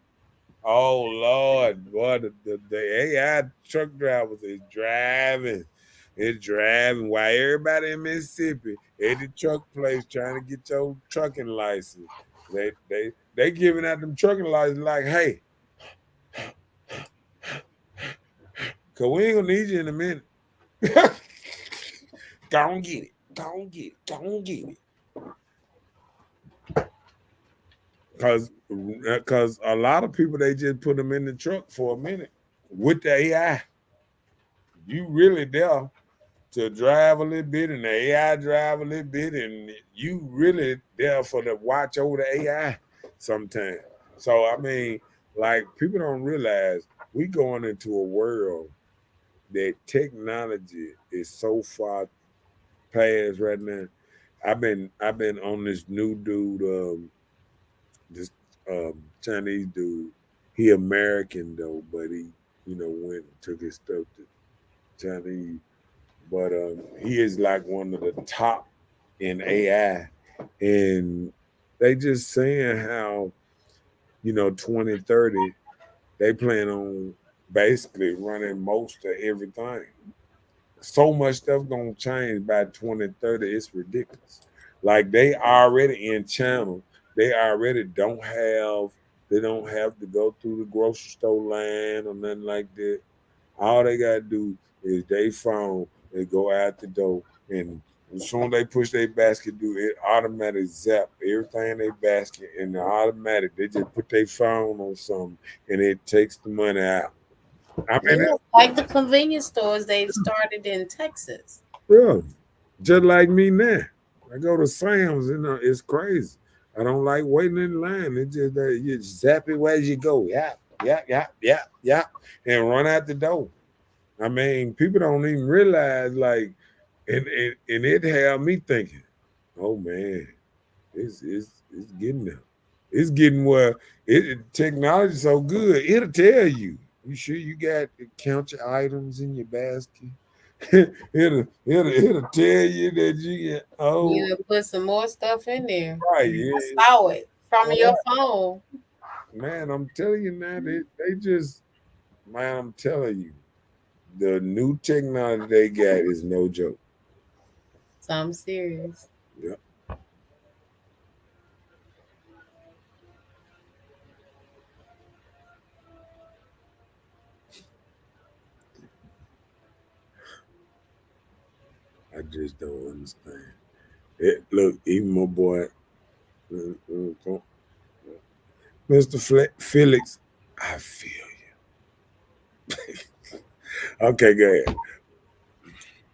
Oh Lord, boy, the AI truck drivers is driving. It's driving while everybody in Mississippi at the truck place trying to get your trucking license. They giving out them trucking license like, hey, cause we ain't gonna need you in a minute. Go on get it. Go on get it. Go on get it. Cause a lot of people they just put them in the truck for a minute with the AI. You really there to drive a little bit and the AI drive a little bit, and you really there for the watch over the AI sometimes. So I mean, like people don't realize we going into a world that technology is so far past right now. I've been on this new dude, this Chinese dude. He American though, but he, went and took his stuff to Chinese. But he is like one of the top in AI, and they just saying how 2030 they plan on basically running most of everything. So much stuff gonna change by 2030. It's ridiculous. Like they already in channel. They already don't have. They don't have to go through the grocery store line or nothing like that. All they gotta do is they phone. They go out the door, and as soon as they push their basket, do it automatic zap everything in their basket, and the automatic. They just put their phone on something, and it takes the money out. I mean, Yeah, like the convenience stores they started in Texas. yeah, just like me now. I go to Sam's, it's crazy. I don't like waiting in line. It's just that you just zap it where you go. Yeah, yeah, yeah, yeah, yeah, and run out the door. I mean, people don't even realize, like, and it had me thinking, oh man, it's getting there. It's getting where technology so good, it'll tell you. You sure you got to count your items in your basket? it'll tell you that you get You put some more stuff in there. right. I saw it from your phone. Man, I'm telling you now, they just man, I'm telling you, the new technology they got is no joke. So I'm serious. Yeah. I just don't understand. Look, even my boy, Mr. Felix, I feel you. Okay, go ahead.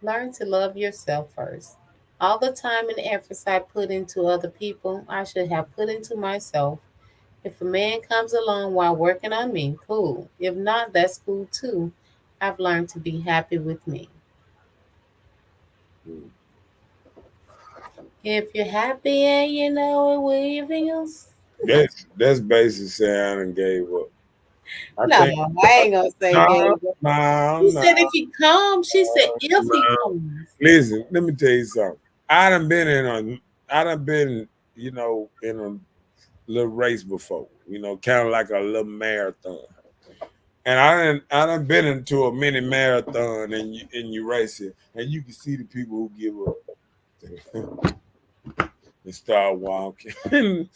Learn to love yourself first. All the time and efforts I put into other people, I should have put into myself. If a man comes along while working on me, cool. If not, that's cool too. I've learned to be happy with me. Mm. If you're happy and you know it, everything else. That's basically saying I done gave up. I No, think I ain't gonna say no, gay. no, She no, said if he comes, she said if he no. comes. Listen, let me tell you something. I done been, in a little race before, kind of like a little marathon. And I done been into a mini marathon and you race it, and you can see the people who give up and start walking.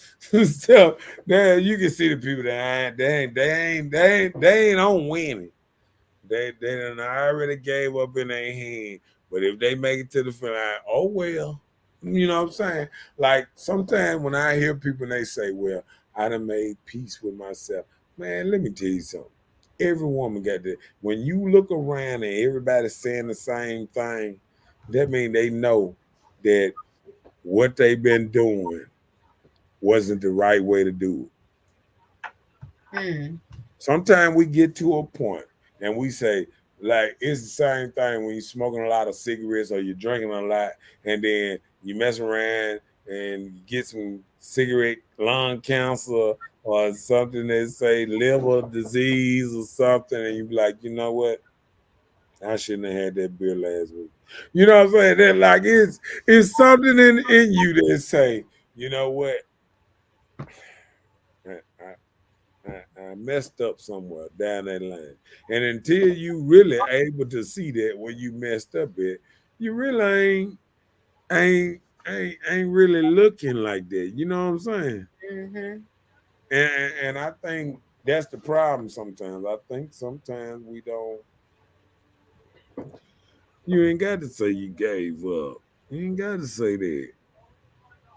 So there you can see the people that they ain't on winning. They done already gave up in their hand. But if they make it to the finish, oh well. You know what I'm saying? Like sometimes when I hear people and they say, well, I done made peace with myself. Man, let me tell you something. Every woman got that. When you look around and everybody's saying the same thing, that means they know that what they've been doing wasn't the right way to do it. Mm. Sometimes we get to a point and we say, like, it's the same thing when you're smoking a lot of cigarettes or you're drinking a lot, and then you mess around and you get some cigarette lung cancer or something that say liver disease or something, and you be like, you know what? I shouldn't have had that beer last week. You know what I'm saying? That like it's something in you that say, you know what? I messed up somewhere down that line. And until you really able to see that when you messed up it, you really ain't really looking like that. You know what I'm saying? Mm-hmm. And I think that's the problem sometimes. I think sometimes we don't. You ain't got to say you gave up. You ain't got to say that.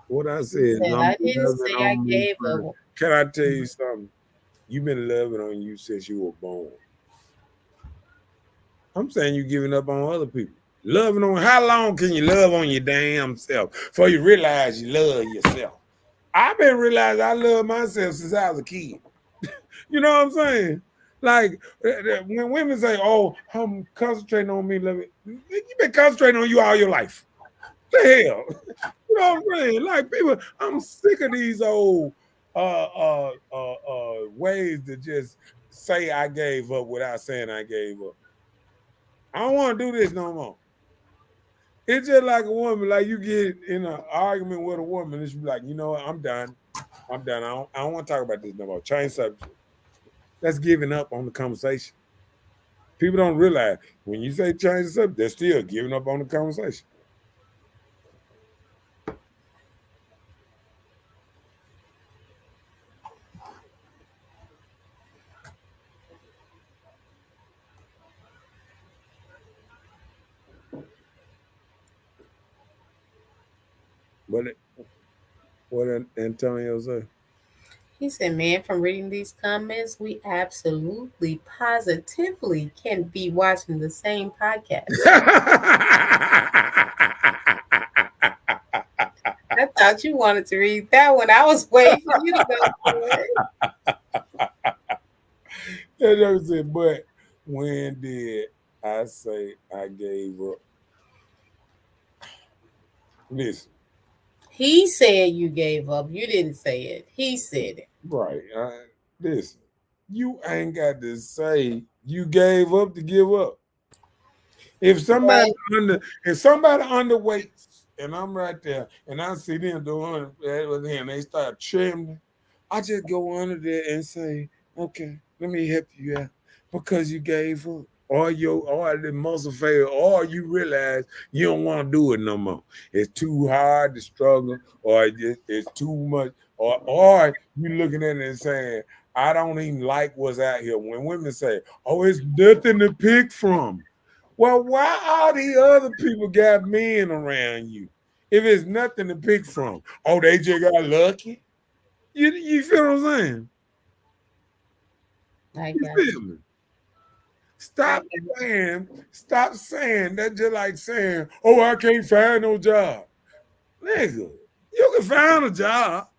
What I said is And I'm I didn't loving say I on me gave first. up. Can I tell you something? You've been loving on you since you were born. I'm saying you giving up on other people. Loving on how long can you love on your damn self before you realize you love yourself? I've been realizing I love myself since I was a kid. You know what I'm saying? Like when women say, "Oh, I'm concentrating on me," love it. You've been concentrating on you all your life. What the hell? You know what I'm saying? Like people, I'm sick of these old ways to just say I gave up without saying I gave up. I don't want to do this no more. It's just like a woman, like you get in an argument with a woman, and she be like, you know what, I'm done. I'm done. I don't want to talk about this no more. Change subject. That's giving up on the conversation. People don't realize when you say change the subject, they're still giving up on the conversation. What Antonio say? He said, man, from reading these comments, we absolutely, positively can be watching the same podcast. I thought you wanted to read that one. I was waiting for you to go for it. Said, but when did I say I gave up? Listen. He said you gave up. You didn't say it. He said it. Right. Listen, you ain't got to say you gave up to give up. If somebody underweight and I'm right there and I see them doing that with him, they start trembling, I just go under there and say, okay, let me help you out because you gave up. Or the muscle failed, or you realize you don't want to do it no more. It's too hard to struggle, or it's too much, or you looking at it and saying, I don't even like what's out here. When women say, oh, it's nothing to pick from. Well, why all the other people got men around you? If it's nothing to pick from, oh, they just got lucky. You feel what I'm saying? I got you. Stop saying that's just like saying, oh, I can't find no job. Nigga, you can find a job.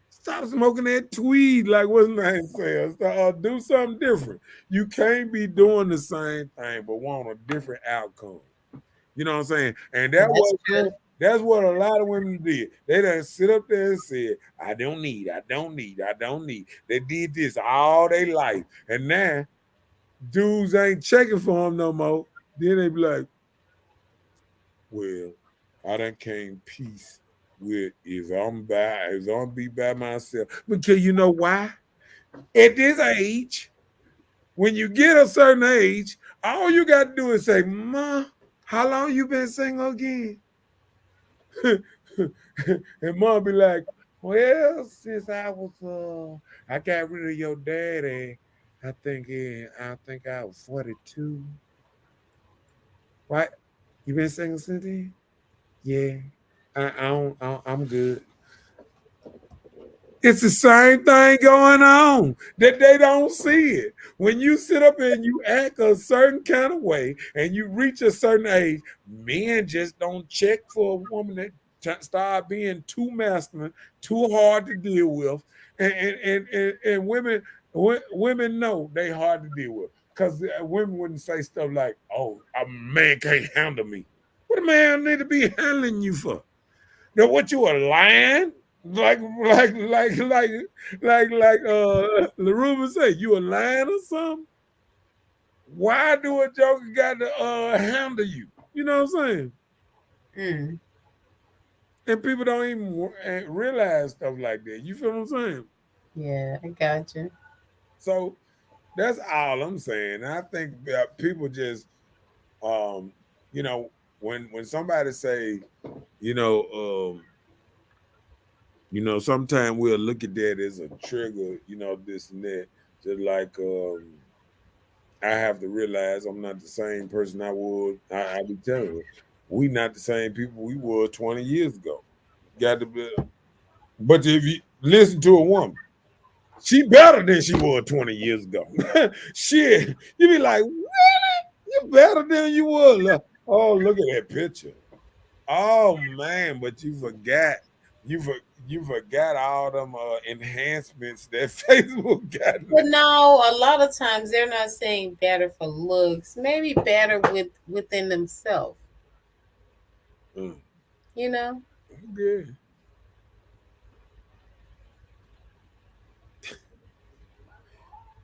Stop smoking that tweed like what's name says. Do something different. You can't be doing the same thing but want a different outcome. You know what I'm saying? And that's what a lot of women did. They done sit up there and said, I don't need. They did this all their life. And now dudes ain't checking for them no more. Then they be like, well, I done came peace with if I'm be by myself. Because you know why? At this age, when you get a certain age, all you got to do is say, Ma, how long you been single again? And Mom be like, well, since I got rid of your daddy, I think I was 42. What? You been single since then? Yeah. I'm good. It's the same thing going on that they don't see it. When you sit up and you act a certain kind of way and you reach a certain age, men just don't check for a woman that start being too masculine, too hard to deal with, and women know they hard to deal with because women wouldn't say stuff like, "Oh, a man can't handle me." What a man need to be handling you for? Now, what you a lion? Like LaRuben say, you a lion or something? Why do a joker got to handle you? You know what I'm saying? Mm. And people don't even realize stuff like that. You feel what I'm saying? Yeah, I got you. So that's all I'm saying. I think people just, you know, when somebody say, sometimes we'll look at that as a trigger, this and that. Just like I have to realize I'm not the same person I be telling you. We not the same people we were 20 years ago. Got to be, but if you listen to a woman, she better than she was 20 years ago. Shit, you be like, really? You better than you was. Oh, look at that picture. Oh man, but you forgot. You forgot all them enhancements that Facebook got. But no, a lot of times they're not saying better for looks. Maybe better within themselves. You know? Good.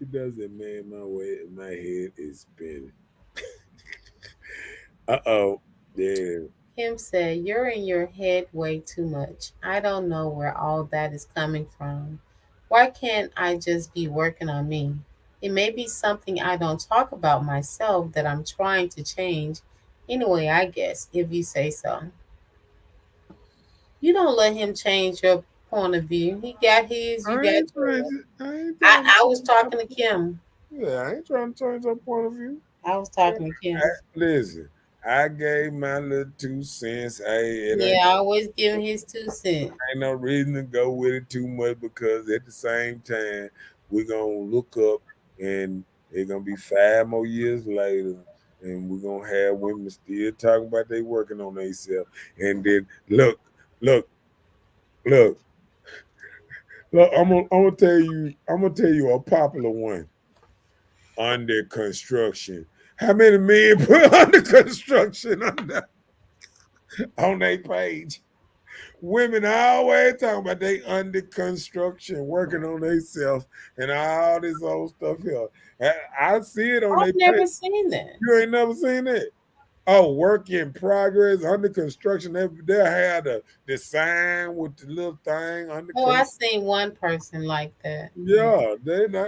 It doesn't, man. My head is spinning. Yeah. Kim said, "You're in your head way too much. I don't know where all that is coming from. Why can't I just be working on me? It may be something I don't talk about myself that I'm trying to change. Anyway, I guess, if you say so. You don't let him change your point of view. He got his, you I got ain't trying yours. to. I ain't trying to I was change talking to Kim. Yeah, I ain't trying to change her point of view. I was talking to Kim. Listen, I gave my little 2 cents. Hey, it Yeah, I always give him his 2 cents. ain't no reason to go with it too much because at the same time, we're gonna look up and it's gonna be 5 more years later, and we're gonna have women still talking about they working on themselves. And then look, look, look. I'm gonna tell you a popular one under construction. How many men put under construction on their page? Women always talking about they under construction, working on themselves and all this old stuff here. I see it on I've their never page. seen that. You ain't never seen it? Oh, work in progress, under construction. They'll have the sign with the little thing under Oh, I construction. seen one person like that. Yeah,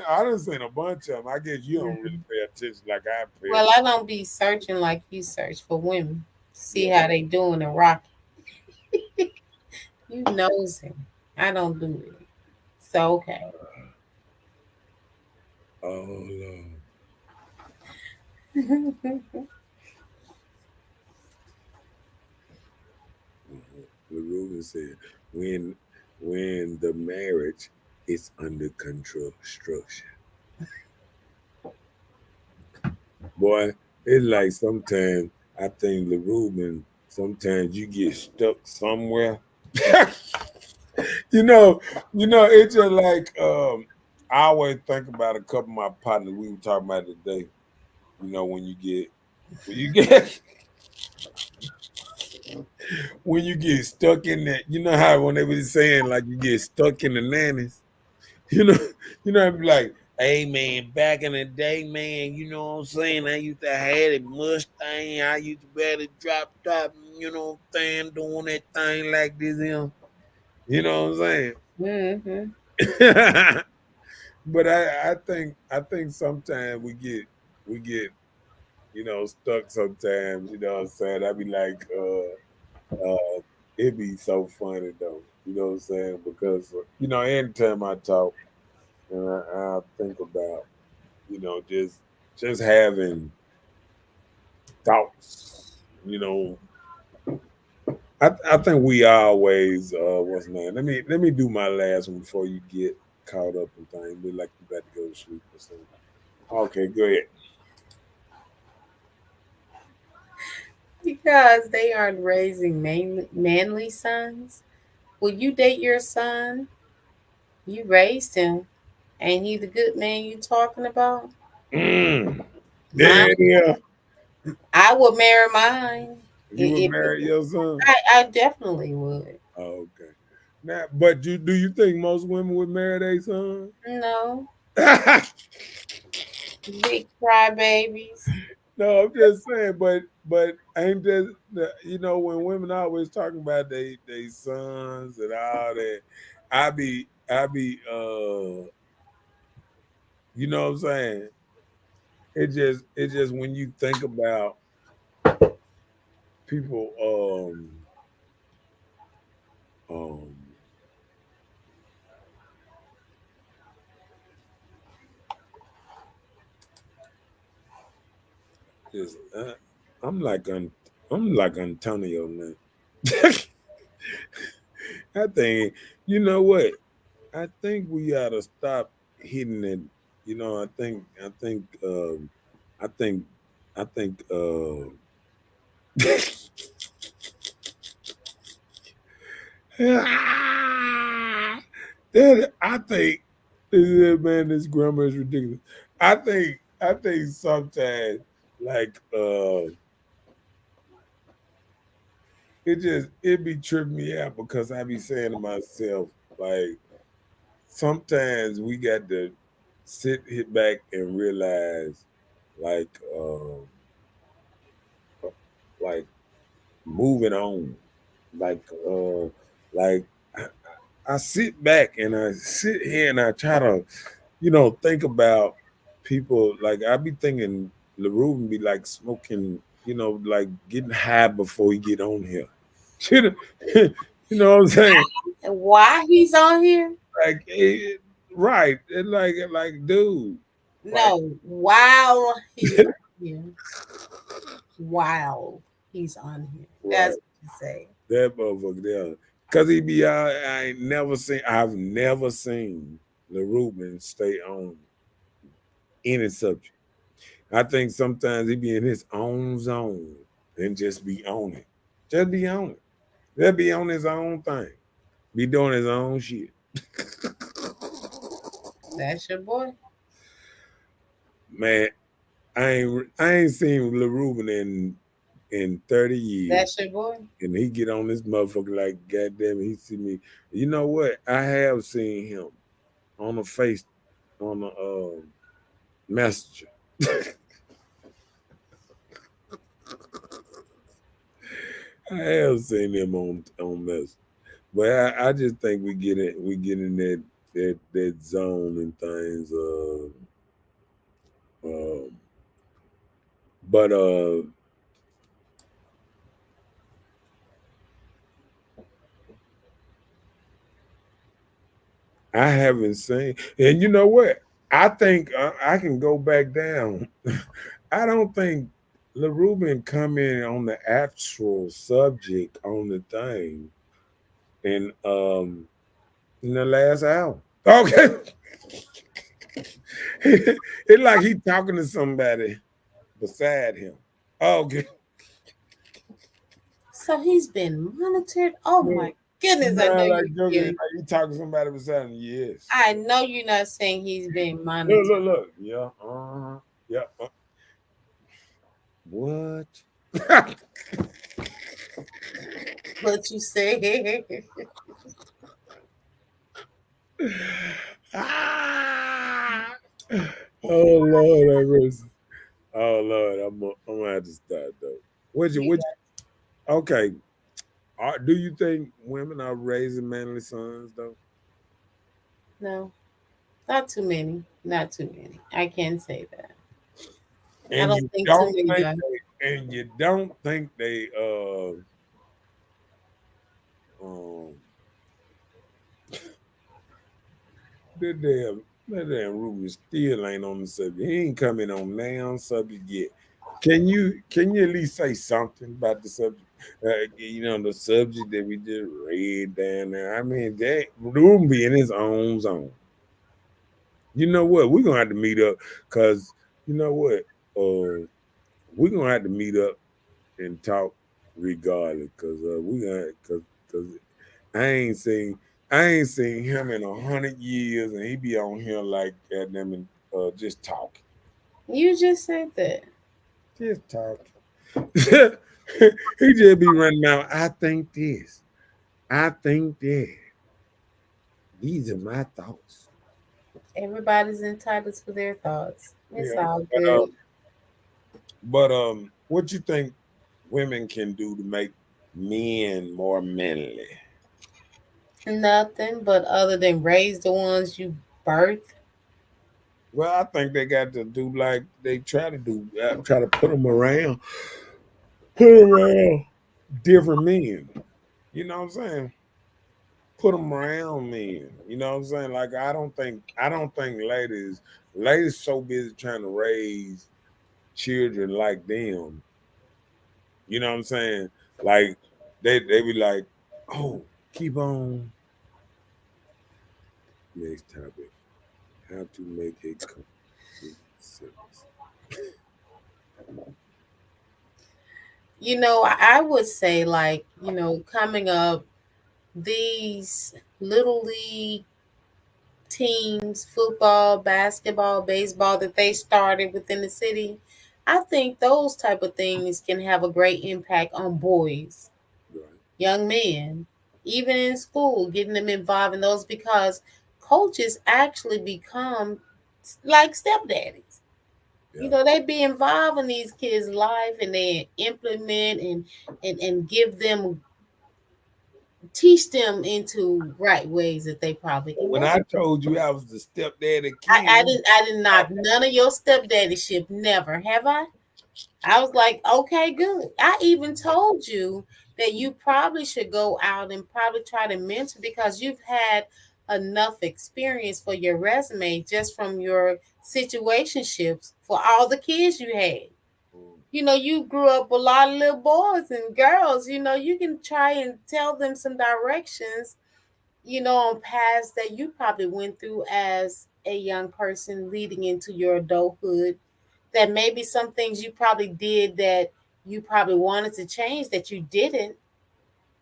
I done seen a bunch of them. I guess you don't really Mhm. pay attention like I pay Well, attention. I don't be searching like you search for women. See Yeah. how they doing and rocking. You nosy. I don't do it. So okay. Oh Lord. LaRuben said, when the marriage is under construction. Boy, it's like sometimes I think LaRuben, sometimes you get stuck somewhere. you know, it's just like I always think about a couple of my partners we were talking about today. When you get when you get stuck in that, you know how when they was saying like you get stuck in the nannies. You know, I'd be like, hey man, back in the day, man, you know what I'm saying? I used to have a Mustang, I used to be able to drop top, you know what I'm saying, doing that thing like this, you know what I'm hmm saying? But I think sometimes we get, stuck sometimes, you know what I'm saying? I'd be like, it'd be so funny though, you know what I'm saying? Because anytime I talk and I think about, just having thoughts, I think we always what's man. Let me do my last one before you get caught up in things. Be like you about to go to sleep or something. Okay, go ahead. Because they aren't raising manly sons. Will you date your son? You raised him. Ain't he the good man you talking about? Mm. Mine. Yeah, I would marry mine. you would If marry your son. I definitely would. Oh, okay. Now, but do you think most women would marry their son? No, big crybabies. No, I'm just saying, but ain't that when women always talking about they sons and all that, I be you know what I'm saying? It just when you think about people um just I'm like I'm like Antonio now. I think you know what? I think we ought to stop hitting it. I think I think I think man, this grammar is ridiculous. I think sometimes like it be tripping me out because I be saying to myself like sometimes we got to hit back and realize like like moving on. Like like I, I sit back and I sit here and I try to, think about people. Like I be thinking LaRuben be like smoking, like getting high before he get on here. You know, you know what I'm saying? And why he's on here? Like right. And like dude. Like No, while he's on here. While he's on here. That's right. what you say. That motherfucker there. Cause he be out, I've never seen LaRuben stay on any subject. I think sometimes he be in his own zone and just be on it. Just be on it. Just be on his own thing. Be doing his own shit. That's your boy. Man, I ain't seen LaRuben in 30 years. That's your boy. And he get on this motherfucker like goddamn it, he see me. You know what? I have seen him on the face on the messenger. I have seen him on message. But I just think we get in that zone and things. Um, but I haven't seen, and you know what? I think I can go back down. I don't think LaRuben come in on the actual subject on the thing in the last hour. Okay. It's like he talking to somebody beside him. Okay. So he's been monitored. Oh my goodness, I know Like you're joking, kidding. like he talking to somebody beside him. Yes. I know you're not saying he's been monitored. Look. Yeah. Yeah. What? What you say? Ah! Oh Lord, have mercy. Oh Lord, I'm gonna have to start though. Okay? Do you think women are raising manly sons though? No, not too many. Not too many. I can't say that. I And don't you think too don't many think are. they um that damn Ruben still ain't on the subject. He ain't coming on now subject yet. Can you at least say something about the subject? The subject that we just read down there. I mean, that Ruben be in his own zone. You know what? We're gonna have to meet up because you know what? We're gonna have to meet up and talk regardless because we gonna because I ain't seen I ain't seen him in 100 years and he be on here like them and just talking. You just said that. Just talking. He just be running out. I think this. I think that. These are my thoughts. Everybody's entitled to their thoughts. It's Yeah. all But good. what you think women can do to make men more manly? Nothing but other than raise the ones you birth. Well, I think they got to do like they try to do, try to put 'em around different men. You know what I'm saying? Put them around men. You know what I'm saying? Like I don't think ladies so busy trying to raise children like them. You know what I'm saying? Like they be like, oh, keep on. Next topic: how to make a complete sentence. I would say, like, coming up, these little league teams, football, basketball, baseball, that they started within the city, I think those type of things can have a great impact on boys, Right. young men, even in school, getting them involved in those, because coaches actually become like stepdaddies. Yeah. You know, they be involved in these kids' life and they implement and give them, teach them into right ways that they probably can When go. I told you I was the stepdaddy I king, didn't knock none of your stepdaddy ship. Never have I. I was like, okay, good. I even told you that you probably should go out and probably try to mentor because you've had enough experience for your resume just from your situationships for all the kids you had. You know, you grew up with a lot of little boys and girls. You know, you can try and tell them some directions, you know, on paths that you probably went through as a young person leading into your adulthood, that maybe some things you probably did that you probably wanted to change that you didn't.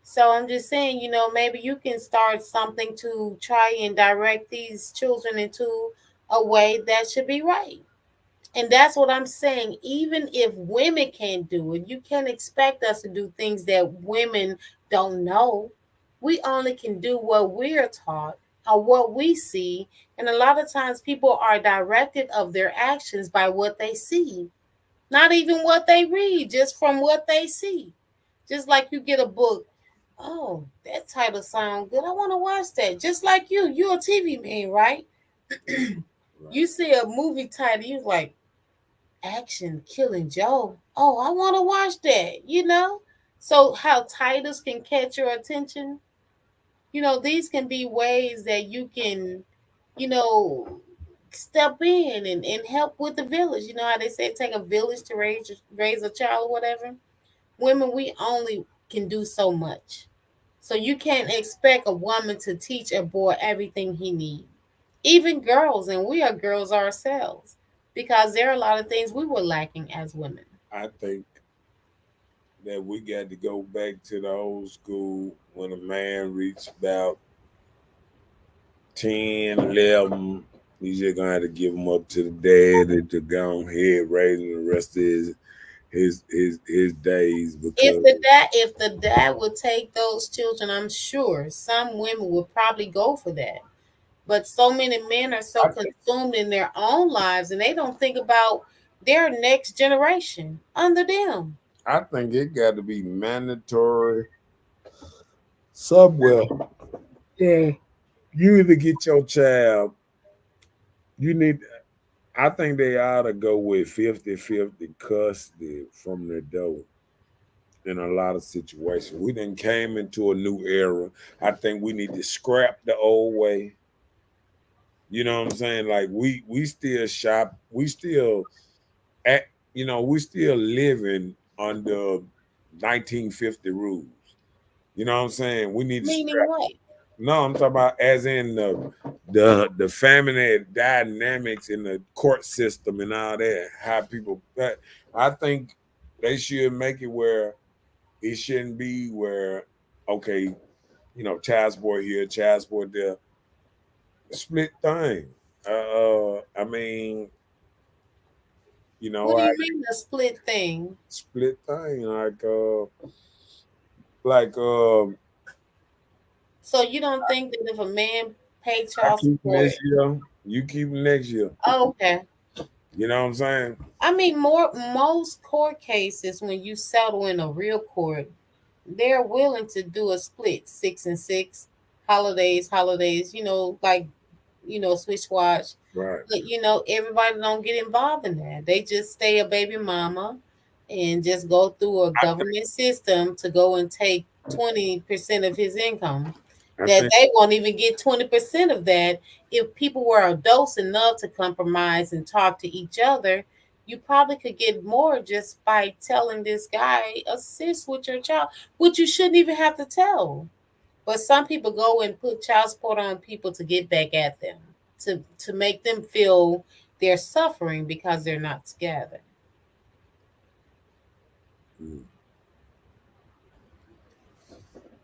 So I'm just saying, you know, maybe you can start something to try and direct these children into a way that should be right. And that's what I'm saying. Even if women can't do it, you can't expect us to do things that women don't know. We only can do what we're taught or what we see. And a lot of times people are directed of their actions by what they see, not even what they read, just from what they see. Just like you get a book, oh, that title sounds good. I want to watch that. Just like you're a TV man, right? You see a movie title, you're like, Action Killing Joe. Oh, I want to watch that, you know? So, how titles can catch your attention, you know, these can be ways that you can, you know, step in and help with the village. You know how they say it take a village to raise a child or whatever? Women, we only can do so much. So, you can't expect a woman to teach a boy everything he needs. Even girls, and we are girls ourselves, because there are a lot of things we were lacking as women. I think that we got to go back to the old school when a man reached about 10, 11. He's just gonna have to give him up to the dad to go ahead raising the rest of his days because If the dad would take those children, I'm sure some women would probably go for that. But so many men are so I think consumed in their own lives and they don't think about their next generation under them. I think it got to be mandatory somewhere. Yeah, you either get your child, you need. I think they ought to go with 50-50 custody from the door in a lot of situations. We then came into a new era. I think we need to scrap the old way. You know what I'm saying? Like we still shop, we still act, we still living under 1950 rules. You know what I'm saying? We need to Meaning scrap. what? No, I'm talking about as in the family dynamics in the court system and all that. How people, I think they should make it where it shouldn't be where, okay, child support here, child support there, split thing. I mean, What do I you mean a split thing? split thing like So you don't think that if a man paid I child keep support, next year, you keep next year. oh, okay. You know what I'm saying? I mean, most court cases when you settle in a real court, they're willing to do a split 6 and 6, holidays, like switch watch. Right. But everybody don't get involved in that. They just stay a baby mama and just go through a I think government system to go and take 20% of his income. I That think they won't even get 20% of that. If people were adults enough to compromise and talk to each other, you probably could get more just by telling this guy, assist with your child, which you shouldn't even have to tell. But some people go and put child support on people to get back at them, to make them feel they're suffering because they're not together.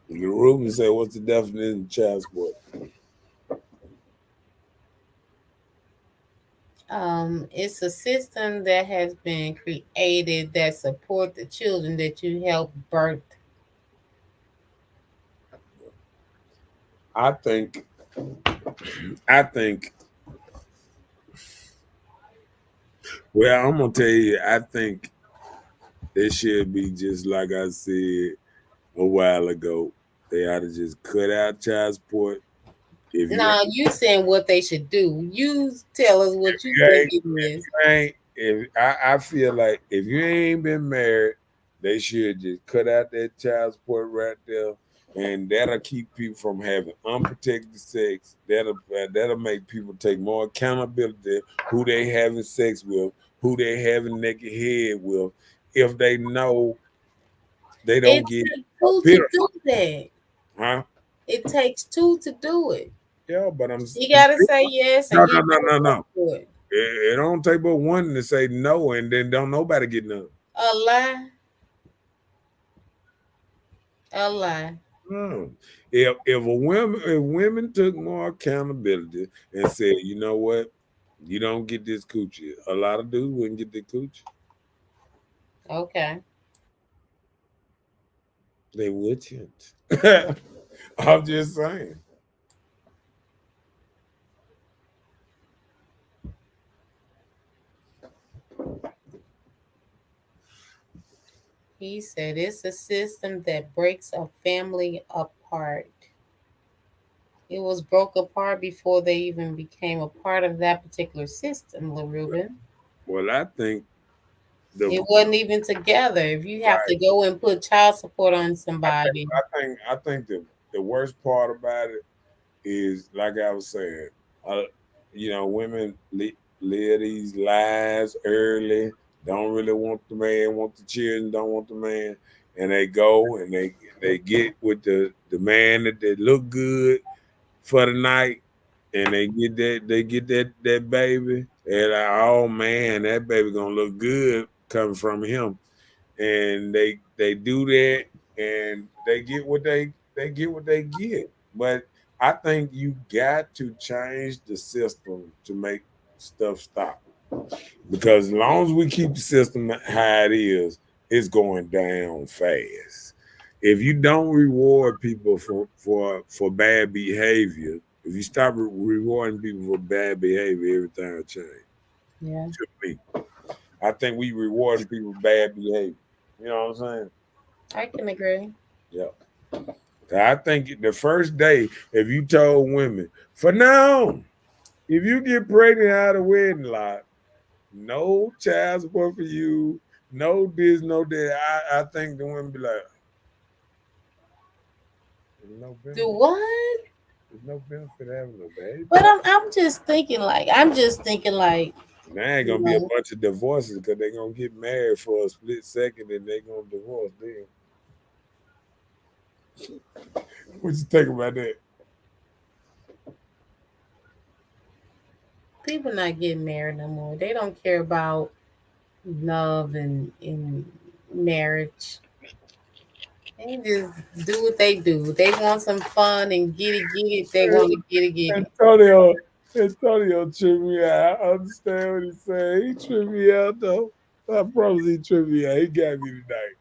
the Ruben said, "What's the definition of child support?" It's a system that has been created that support the children that you help birth. I think, I think Well, I'm gonna tell you, I think it should be just like I said a while ago. They ought to just cut out child support. If you Now you saying what they should do. You tell us what you think ain't, it is. if I feel like if you ain't been married, they should just cut out that child support right there, and that'll keep people from having unprotected sex. That'll make people take more accountability who they having sex with, who they having naked head with, if they know they It don't get takes a two to pill, do that. huh? It takes two to do it. Yeah, but You gotta say yes and no, he no, no, gotta no, go no. for it. It don't take but one to say no, and then don't nobody get none. A lie. A lie. No. If women took more accountability and said, you know what, you don't get this coochie. A lot of dudes wouldn't get the coochie. Okay. They wouldn't. I'm just saying. He said it's a system that breaks a family apart. It was broke apart before they even became a part of that particular system, LaRuben. Well, I think the It wasn't even together. If you have to go and put child support on somebody, I think the worst part about it is like I was saying, uh, women live these lives early, don't really want the man, want the children, don't want the man, and they go and they get with the man that they look good for the night, and they get that baby, and like, oh man, that baby gonna look good coming from him, and they do that, and they get what they get. But I think you got to change the system to make stuff stop, because as long as we keep the system how it is, it's going down fast. If you don't reward people for bad behavior, if you stop rewarding people for bad behavior, everything will change. yeah. To me, I think we rewarding people for bad behavior. You know what I'm saying? I can agree. Yeah. I think the first day, if you told women, for now, if you get pregnant out of wedding lot, no child support for you, no this, no that. I think the women be like, there's no Do benefit. what? There's no benefit having a baby. But I'm just thinking like There ain't you gonna be a know, bunch of divorces because they're gonna get married for a split second and they're gonna divorce then. What you think about that? people not getting married no more. They don't care about love and marriage. They just do what they do. They want some fun and get it. They want to get it. Antonio tripped me out. I understand what he's saying. He tripped me out though. I promise he tripped me out. He got me tonight.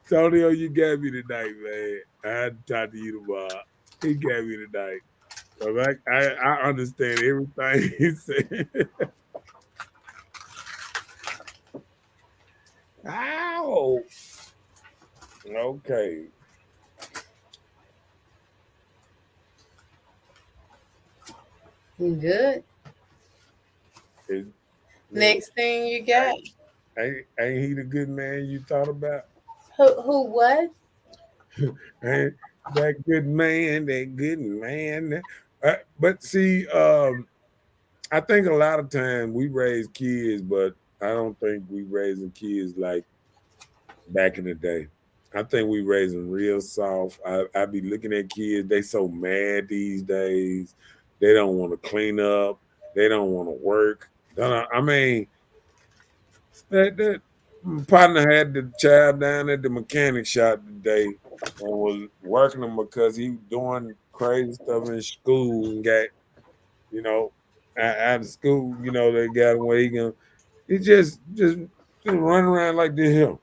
Antonio, you got me tonight, man. I had to talk to you tomorrow. He got me tonight. So I understand everything he said. Ow. Okay. You good? Is- Next thing you got? ain't he the good man you thought about? Who what? Ain't that good man, that good man. But see, I think a lot of times we raise kids, but I don't think we raising kids like back in the day. I think we raising real soft. I be looking at kids, they so mad these days. They don't want to clean up. They don't want to work. I mean, that partner had the child down at the mechanic shop today and was working him because he was doing crazy stuff in school and got, you know, out of school, they got him where he can. He just run around like this here.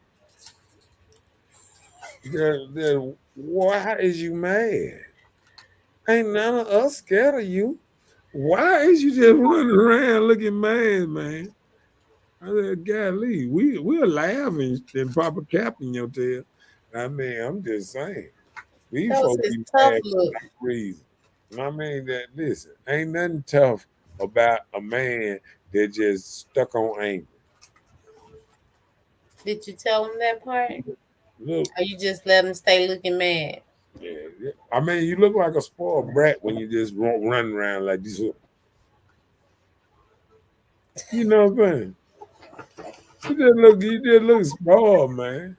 Why is you mad? Ain't none of us scared of you. Why is you just running around looking mad, man? I said, golly, we'll laugh and pop a cap in your tail. I mean, I'm just saying. These That was folks his be tough mad for look. no reason. I mean, that listen, ain't nothing tough about a man that just stuck on anger. Did you tell him that part? Look, Or you just let him stay looking mad? yeah. I mean, you look like a spoiled brat when you just run around like this. You know what I'm saying? You just look spoiled, man.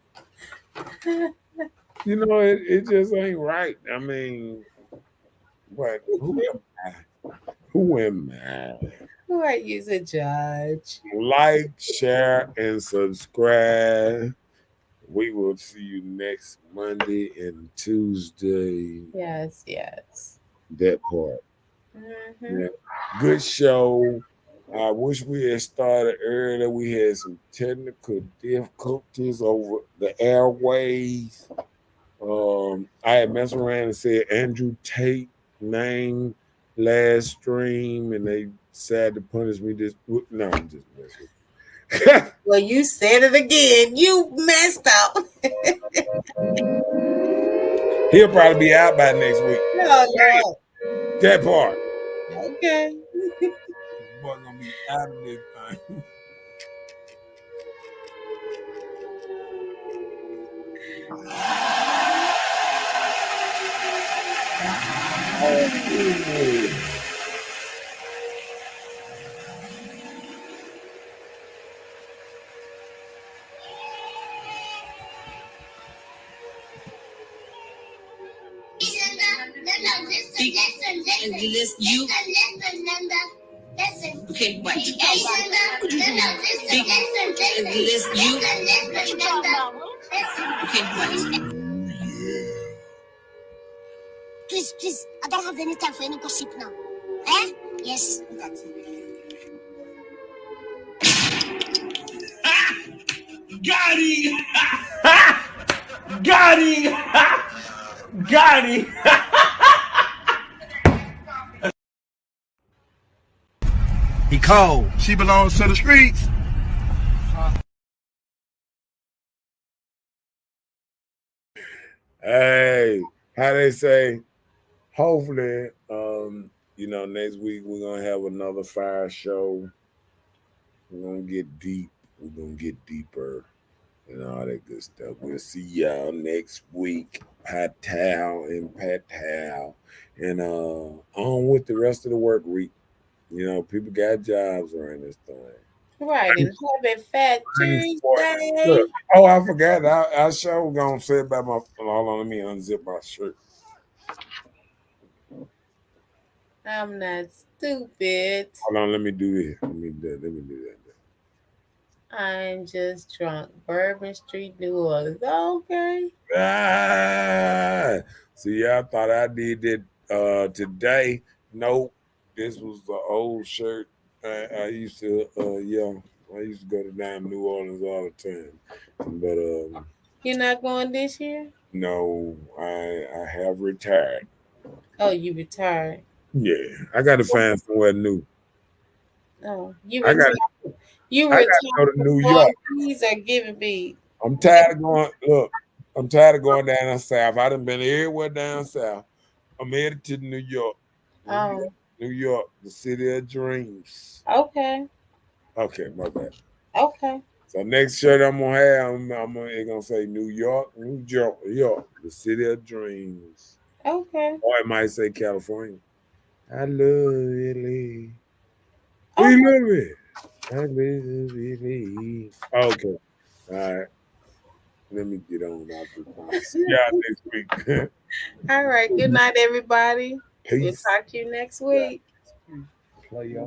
You know, it just ain't right. I mean, but who am I? Who am I? Who are you to judge? Like, share, and subscribe. We will see you next Monday and Tuesday. Yes, yes. That part. Mm-hmm. Yeah. Good show. I wish we had started earlier. We had some technical difficulties over the airways. I had messed around and said Andrew Tate name last stream, and they decided to punish me. No, I'm just messing. Well, you said it again. You messed up. He'll probably be out by next week. No, Lord. That part. Okay. Boy, gonna be out of this thing. Okay, what? Okay, what? Please, I don't have any time for any gossip now. Eh? Yes. Got him! Got him! Got him! He cold. She belongs to the streets. Hey, how they say, hopefully, next week we're gonna have another fire show. We're gonna get deep. We're gonna get deeper and all that good stuff. We'll see y'all next week. Patal and Patal. And on with the rest of the work week. People got jobs around this thing. Right, and happy Fat Tuesday. Look, oh, I forgot. I sure was gonna say about my. Hold on, let me unzip my shirt. I'm not stupid. Hold on, let me do this. Let me do that. I'm just drunk. Bourbon Street, New Orleans. Okay. See, I thought I did that today. Nope, this was the old shirt. I used to, I used to go to down New Orleans all the time. But you're not going this year? No, I have retired. Oh, you retired? Yeah, I got to find somewhere new. Oh, you retired? You retired to go to New York. These are giving me. I'm tired of going. Look, I'm tired of going down south. I done been everywhere down south. I'm headed to New York. New York, the city of dreams. Okay. Okay, my bad. Okay. So next shirt I'm gonna have, it's gonna say New York, the city of dreams. Okay. Or it might say California. I love it. We love it. I love it. Okay. All right. Let me get on out this. See y'all next week. All right. Good night, everybody. Peace. We'll talk to you next week. Play y'all.